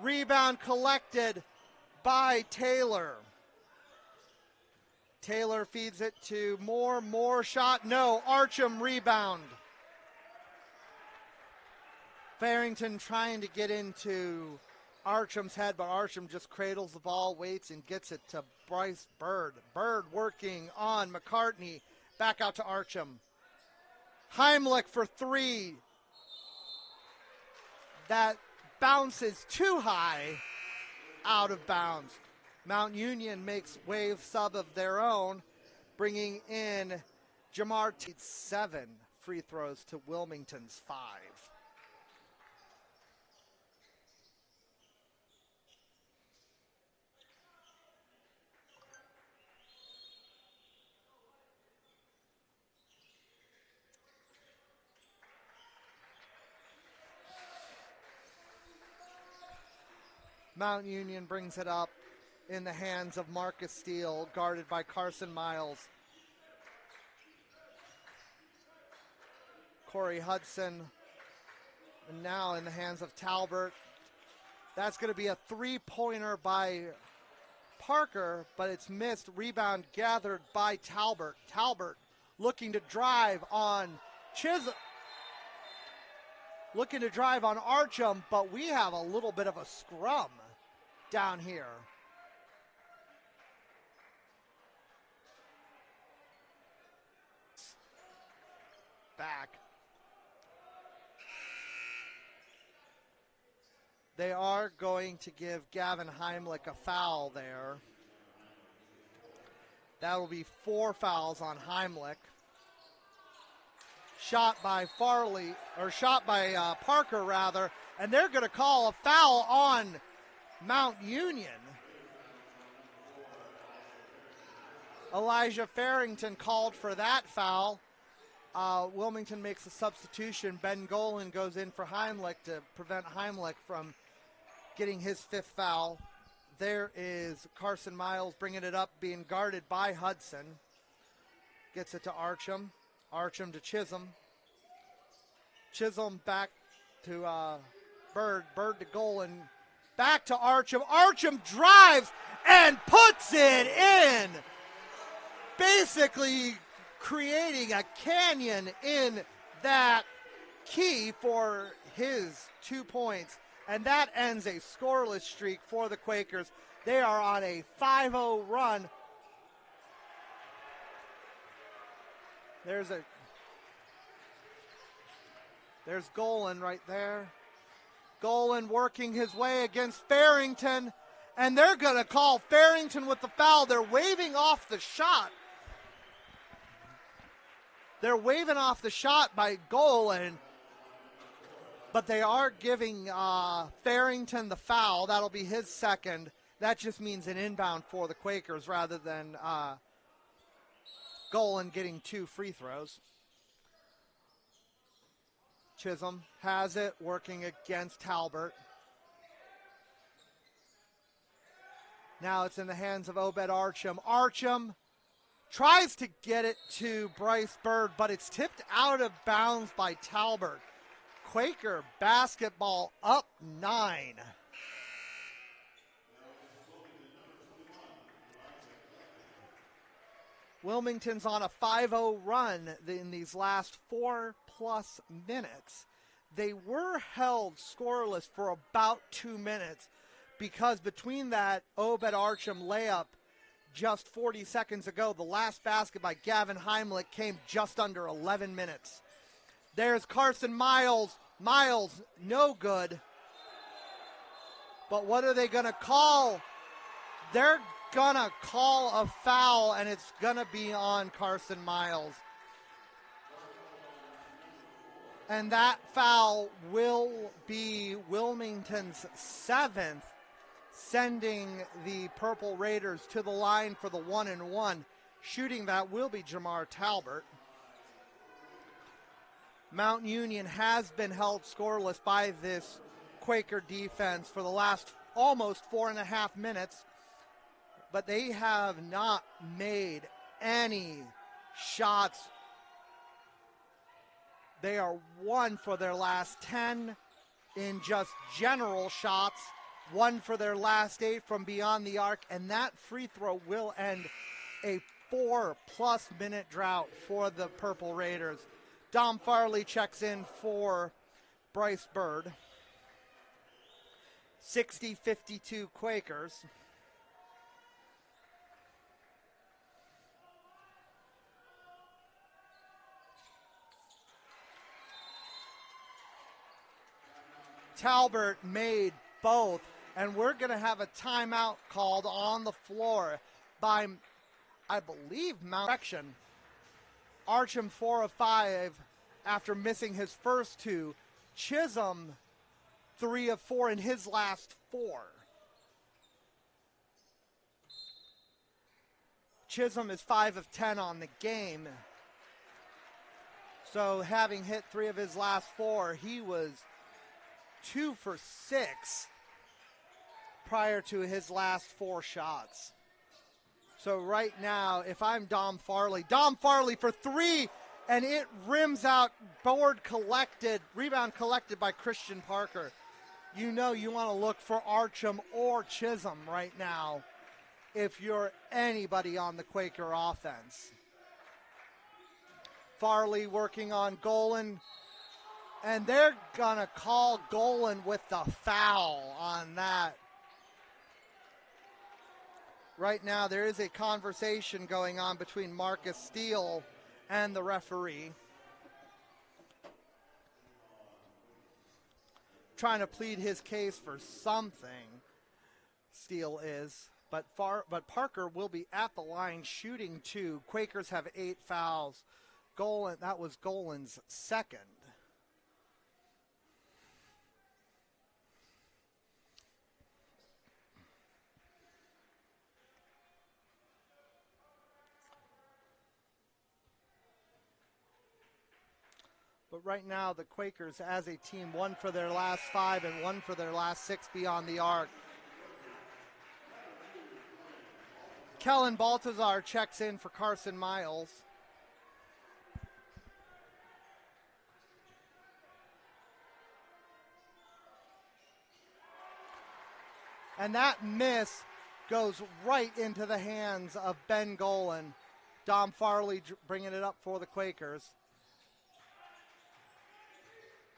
Rebound collected by Taylor. Taylor feeds it to Moore. Moore shot, no. Archam rebound. Farrington trying to get into Archam's head, but Archam just cradles the ball, waits, and gets it to Bryce Bird. Bird working on McCartney. Back out to Archam. Heimlich for 3. That bounces too high, out of bounds. Mount Union makes wave sub of their own, bringing in Jamar T. 7 free throws to Wilmington's 5. Mount Union brings it up in the hands of Marcus Steele, guarded by Carson Miles. Corey Hudson, and now in the hands of Talbert. That's going to be a 3-pointer by Parker, but it's missed. Rebound gathered by Talbert. Talbert looking to drive on Chisholm. Looking to drive on Archam, but we have a little bit of a scrum down here. Back. They are going to give Gavin Heimlich a foul there. That will be 4 fouls on Heimlich. Shot by Parker rather, and they're going to call a foul on Mount Union. Elijah Farrington called for that foul. Wilmington makes a substitution. Ben Golan goes in for Heimlich to prevent Heimlich from getting his fifth foul. There is Carson Miles bringing it up, being guarded by Hudson. Gets it to Archam. Archam to Chisholm. Chisholm back to Bird. Bird to Golan. Back to Archam. Archam drives and puts it in. Basically creating a canyon in that key for his 2 points. And that ends a scoreless streak for the Quakers. They are on a 5-0 run. There's Golan right there. Golan working his way against Farrington. And they're going to call Farrington with the foul. They're waving off the shot. They're waving off the shot by Golan. But they are giving Farrington the foul. That'll be his second. That just means an inbound for the Quakers rather than Golan getting 2 free throws. Chisholm has it, working against Talbert. Now it's in the hands of Obed Archam. Archam tries to get it to Bryce Bird, but it's tipped out of bounds by Talbert. Quaker basketball up 9. Wilmington's on a 5-0 run in these last 4+ minutes. They were held scoreless for about 2 minutes because between that Obed Archam layup just 40 seconds ago, the last basket by Gavin Heimlich came just under 11 minutes. There's Carson Miles. Miles, no good. But what are they going to call? They're going to call a foul, and it's going to be on Carson Miles. And that foul will be Wilmington's 7th, sending the Purple Raiders to the line for the 1-and-1. Shooting that will be Jamar Talbert. Mount Union has been held scoreless by this Quaker defense for the last almost 4.5 minutes, but they have not made any shots. They are 1 for their last 10 in just general shots, 1 for their last 8 from beyond the arc, and that free throw will end a 4+ minute drought for the Purple Raiders. Dom Farley checks in for Bryce Bird. 60-52 Quakers. Talbert made both, and we're going to have a timeout called on the floor by, I believe, Mount Action. Archam 4 of 5 after missing his first 2. Chisholm 3 of 4 in his last 4. Chisholm is 5 of 10 on the game. So having hit 3 of his last 4, he was 2 for 6 prior to his last 4 shots. So right now, if I'm Dom Farley for 3, and it rims out, rebound collected by Christian Parker. You know you want to look for Archam or Chisholm right now if you're anybody on the Quaker offense. Farley working on Golan, and they're going to call Golan with the foul on that. Right now, there is a conversation going on between Marcus Steele and the referee. Trying to plead his case for something, Steele is. But Parker will be at the line shooting 2. Quakers have 8 fouls. That was Golan's second. But right now, the Quakers as a team, 1 for their last 5 and 1 for their last 6 beyond the arc. Kellen Baltazar checks in for Carson Miles. And that miss goes right into the hands of Ben Golan. Dom Farley bringing it up for the Quakers.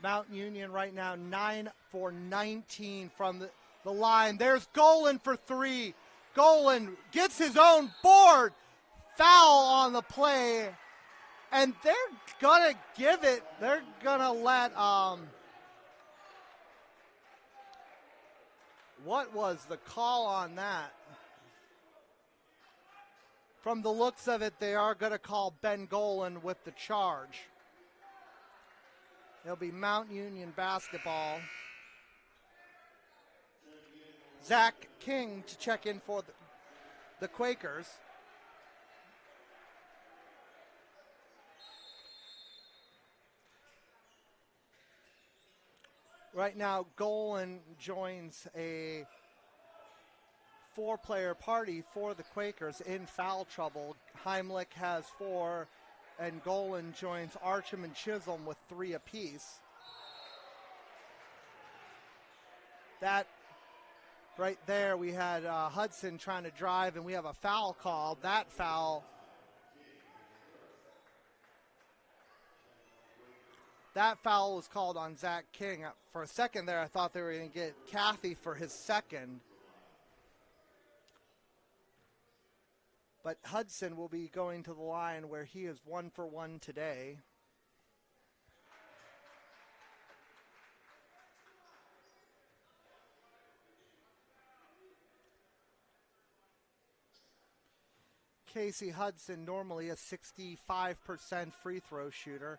Mount Union right now 9 for 19 from the line. There's Golan for 3. Golan gets his own board. Foul on the play. And they're going to give it. They're going to let, what was the call on that? From the looks of it, they are going to call Ben Golan with the charge. It'll be Mount Union basketball. Zach King to check in for the Quakers. Right now, Golan joins a 4-player party for the Quakers in foul trouble. Heimlich has 4, and Golan joins Archam and Chisholm with 3 apiece. That right there, we had Hudson trying to drive, and we have a foul called. That foul. That foul was called on Zach King. For a second there, I thought they were going to get Cathy for his second. But Hudson will be going to the line where he is 1 for 1 today. Casey Hudson, normally a 65% free throw shooter,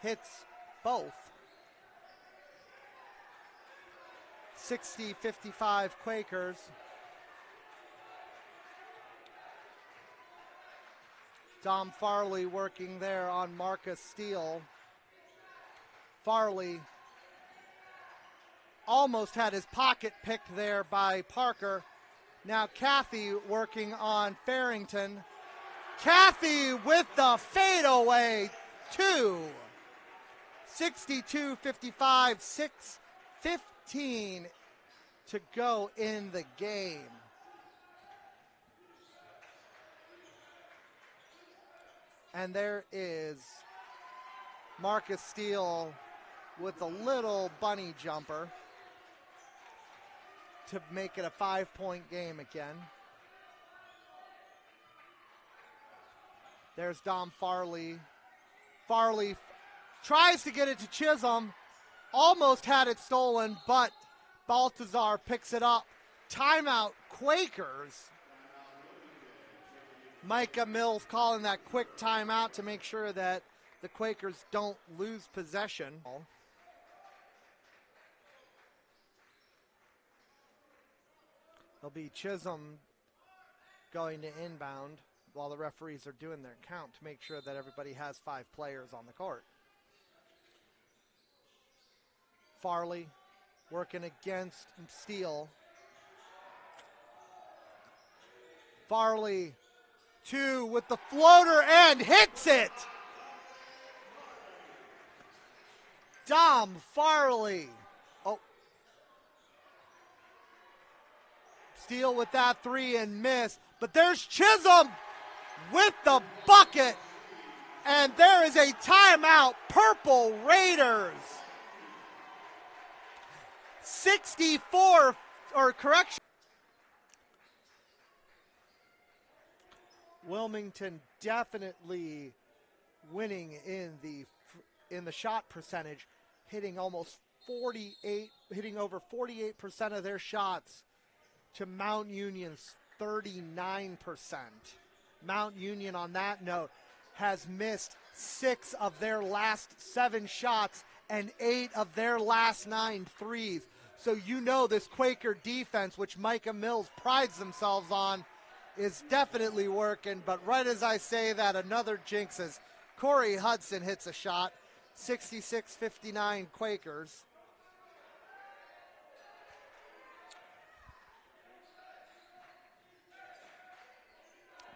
hits both. 60-55 Quakers. Dom Farley working there on Marcus Steele. Farley almost had his pocket picked there by Parker. Now Cathy working on Farrington. Cathy with the fadeaway 2. 62-55, 6:15 to go in the game. And there is Marcus Steele with a little bunny jumper to make it a 5-point game again. There's Dom Farley. Farley tries to get it to Chisholm. Almost had it stolen, but Baltazar picks it up. Timeout, Quakers. Micah Mills calling that quick timeout to make sure that the Quakers don't lose possession. It'll be Chisholm going to inbound while the referees are doing their count to make sure that everybody has 5 players on the court. Farley working against Steele. Farley 2 with the floater and hits it. Dom Farley. Oh. Steele with that 3 and miss. But there's Chisholm with the bucket. And there is a timeout. Purple Raiders. 64, or correction. Wilmington definitely winning in the shot percentage, hitting almost 48, hitting over 48% of their shots to Mount Union's 39%. Mount Union, on that note, has missed 6 of their last 7 shots and 8 of their last 9 threes. So you know this Quaker defense, which Micah Mills prides themselves on, is definitely working. But right as I say that, another jinx as Corey Hudson hits a shot. 66-59 Quakers.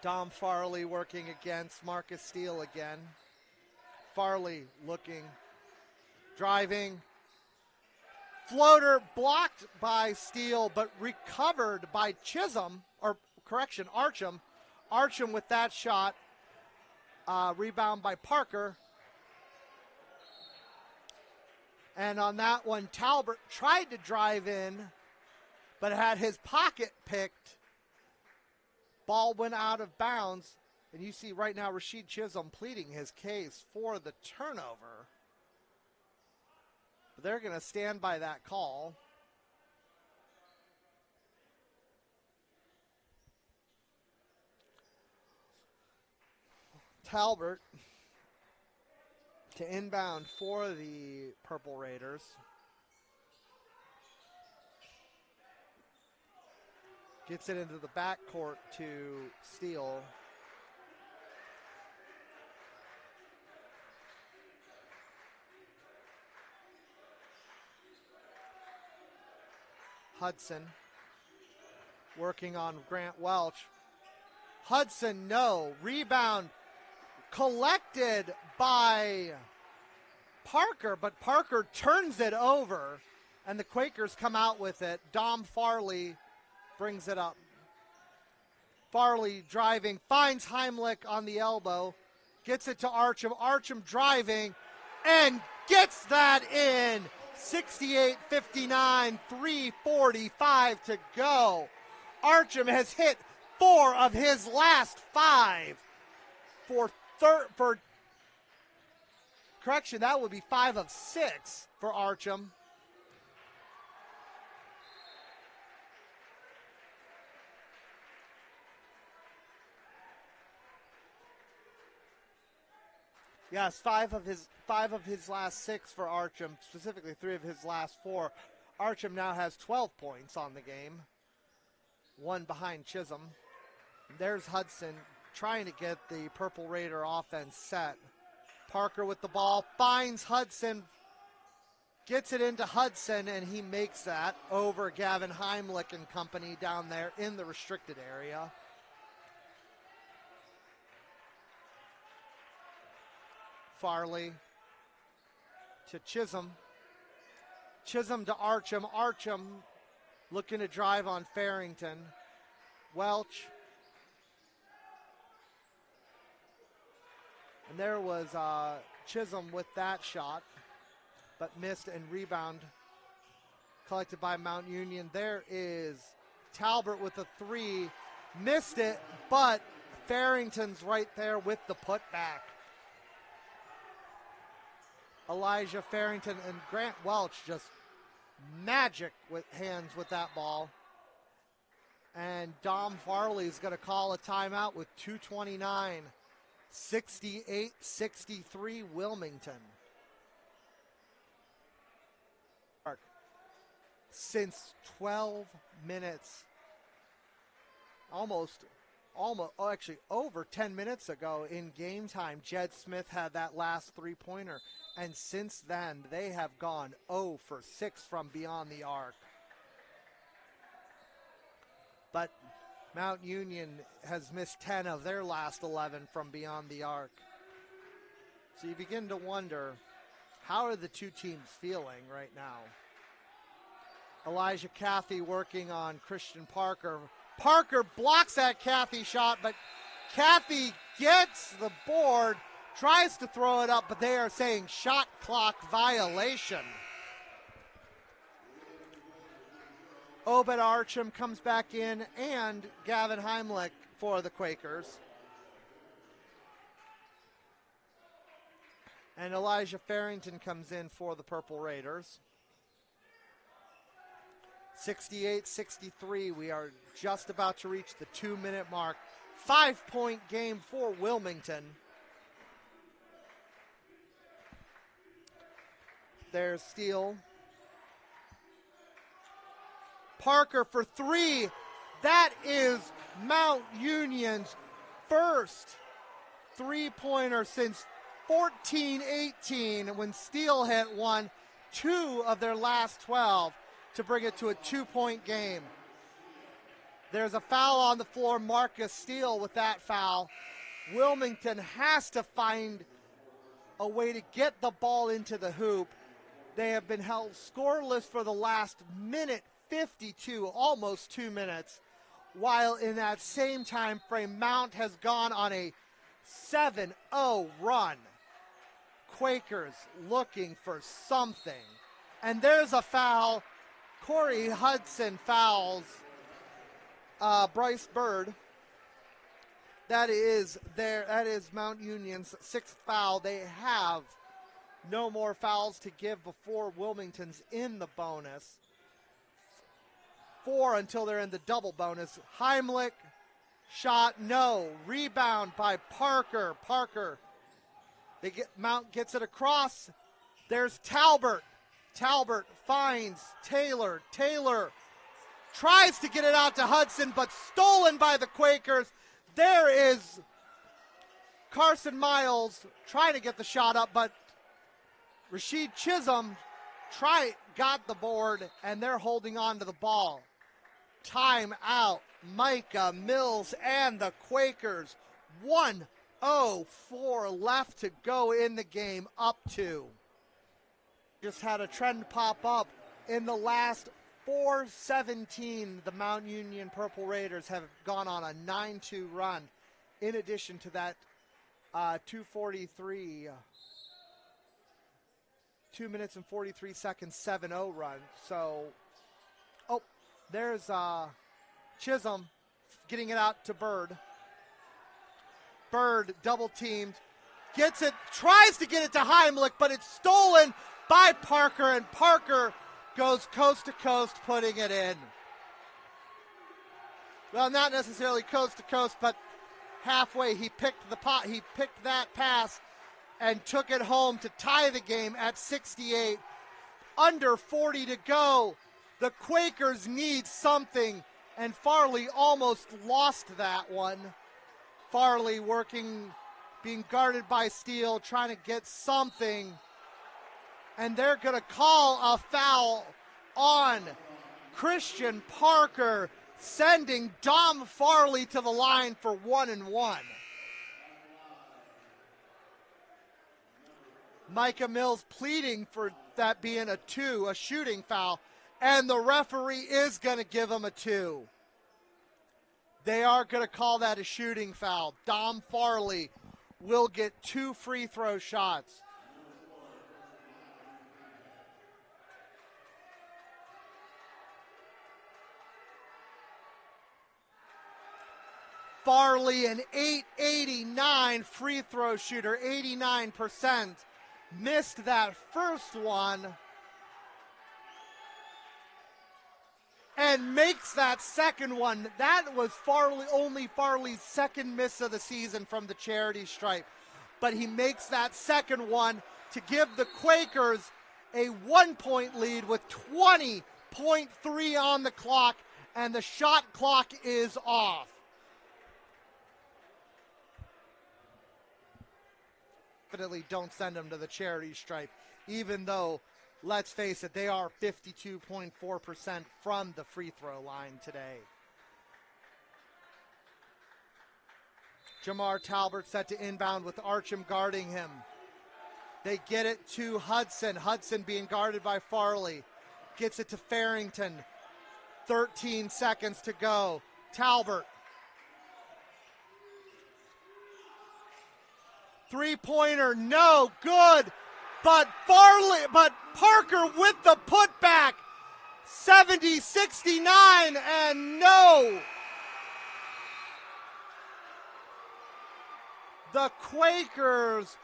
Dom Farley working against Marcus Steele again. Farley looking, driving. Floater blocked by Steele, but recovered by Archam. Archam with that shot. Rebound by Parker. And on that one, Talbot tried to drive in, but had his pocket picked. Ball went out of bounds. And you see right now Rashid Chisholm pleading his case for the turnover. But they're going to stand by that call. Talbot to inbound for the Purple Raiders. Gets it into the backcourt to Steele. Hudson working on Grant Welch. Hudson, no. Rebound collected by Parker, but Parker turns it over, and the Quakers come out with it. Dom Farley brings it up. Farley driving, finds Heimlich on the elbow, gets it to Archam. Archam driving, and gets that in. 68-59, 3:45 to go. Archam has hit 4 of his last 5 correction, that would be 5 of 6 for Archam. Yes, 5 of his last 6 for Archam, specifically 3 of his last 4. Archam now has 12 points on the game, 1 behind Chisholm. There's Hudson trying to get the Purple Raider offense set. Parker with the ball, finds Hudson, gets it into Hudson, and he makes that over Gavin Heimlich and company down there in the restricted area. Farley to Chisholm. Chisholm to Archam. Archam looking to drive on Farrington. Welch. And there was Chisholm with that shot, but missed, and rebound collected by Mount Union. There is Talbot with a 3. Missed it, but Farrington's right there with the putback. Elijah Farrington and Grant Welch just magic with hands with that ball. And Dom Farley's going to call a timeout with 2:29. 68-63 Wilmington. Since 12 minutes, actually over 10 minutes ago in game time, Jed Smith had that last 3-pointer. And since then, they have gone 0 for 6 from beyond the arc. But Mount Union has missed 10 of their last 11 from beyond the arc. So you begin to wonder, how are the two teams feeling right now? Elijah Cathey working on Christian Parker. Parker blocks that Cathey shot, but Cathey gets the board, tries to throw it up, but they are saying shot clock violation. Obed Archam comes back in, and Gavin Heimlich for the Quakers. And Elijah Farrington comes in for the Purple Raiders. 68-63, we are just about to reach the 2-minute mark. 5-point game for Wilmington. There's Steele. Parker for 3. That is Mount Union's first 3-pointer since 14-18 when Steele hit won 2 of their last 12 to bring it to a 2-point game. There's a foul on the floor. Marcus Steele with that foul. Wilmington has to find a way to get the ball into the hoop. They have been held scoreless for the last minute 52, almost 2 minutes, while in that same time frame, Mount has gone on a 7-0 run. Quakers looking for something. And there's a foul. Corey Hudson fouls Bryce Bird. That is Mount Union's 6th foul. They have no more fouls to give before Wilmington's in the bonus. 4 until they're in the double bonus. Heimlich, shot, no. Rebound by Parker. Mount gets it across. There's Talbert. Talbert finds Taylor. Taylor tries to get it out to Hudson, but stolen by the Quakers. There is Carson Miles trying to get the shot up, but Rashid Chisholm got the board, and they're holding on to the ball. Time out. Micah Mills and the Quakers. 1:04 left to go in the game, up 2. Just had a trend pop up in the last 4:17. The Mount Union Purple Raiders have gone on a 9-2 run. In addition to that 2:43, 2 minutes and 43 seconds, 7-0 run. So, there's Chisholm getting it out to Bird. Bird double teamed, gets it, tries to get it to Heimlich, but it's stolen by Parker, and Parker goes coast to coast, putting it in. Well, not necessarily coast to coast, but halfway he picked that pass and took it home to tie the game at 68. Under 40 to go. The Quakers need something, and Farley almost lost that one. Farley being guarded by Steele, trying to get something. And they're going to call a foul on Christian Parker, sending Dom Farley to the line for 1-1. Micah Mills pleading for that being a shooting foul, and the referee is going to give him a 2. They are going to call that a shooting foul. Dom Farley will get 2 free throw shots. Farley, an .889 free throw shooter, 89%. Missed that first one. And makes that second one. That was only Farley's second miss of the season from the charity stripe. But he makes that second one to give the Quakers a 1-point lead with 20.3 on the clock, and the shot clock is off. Definitely don't send them to the charity stripe, even though, let's face it, they are 52.4% from the free throw line today. Jamar Talbert set to inbound with Archam guarding him. They get it to Hudson. Hudson being guarded by Farley. Gets it to Farrington. 13 seconds to go. Talbert. Three-pointer, no good. But Parker with the putback. 70-69, and no. The Quakers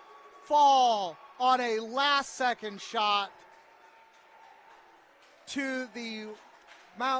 fall on a last-second shot to the Mount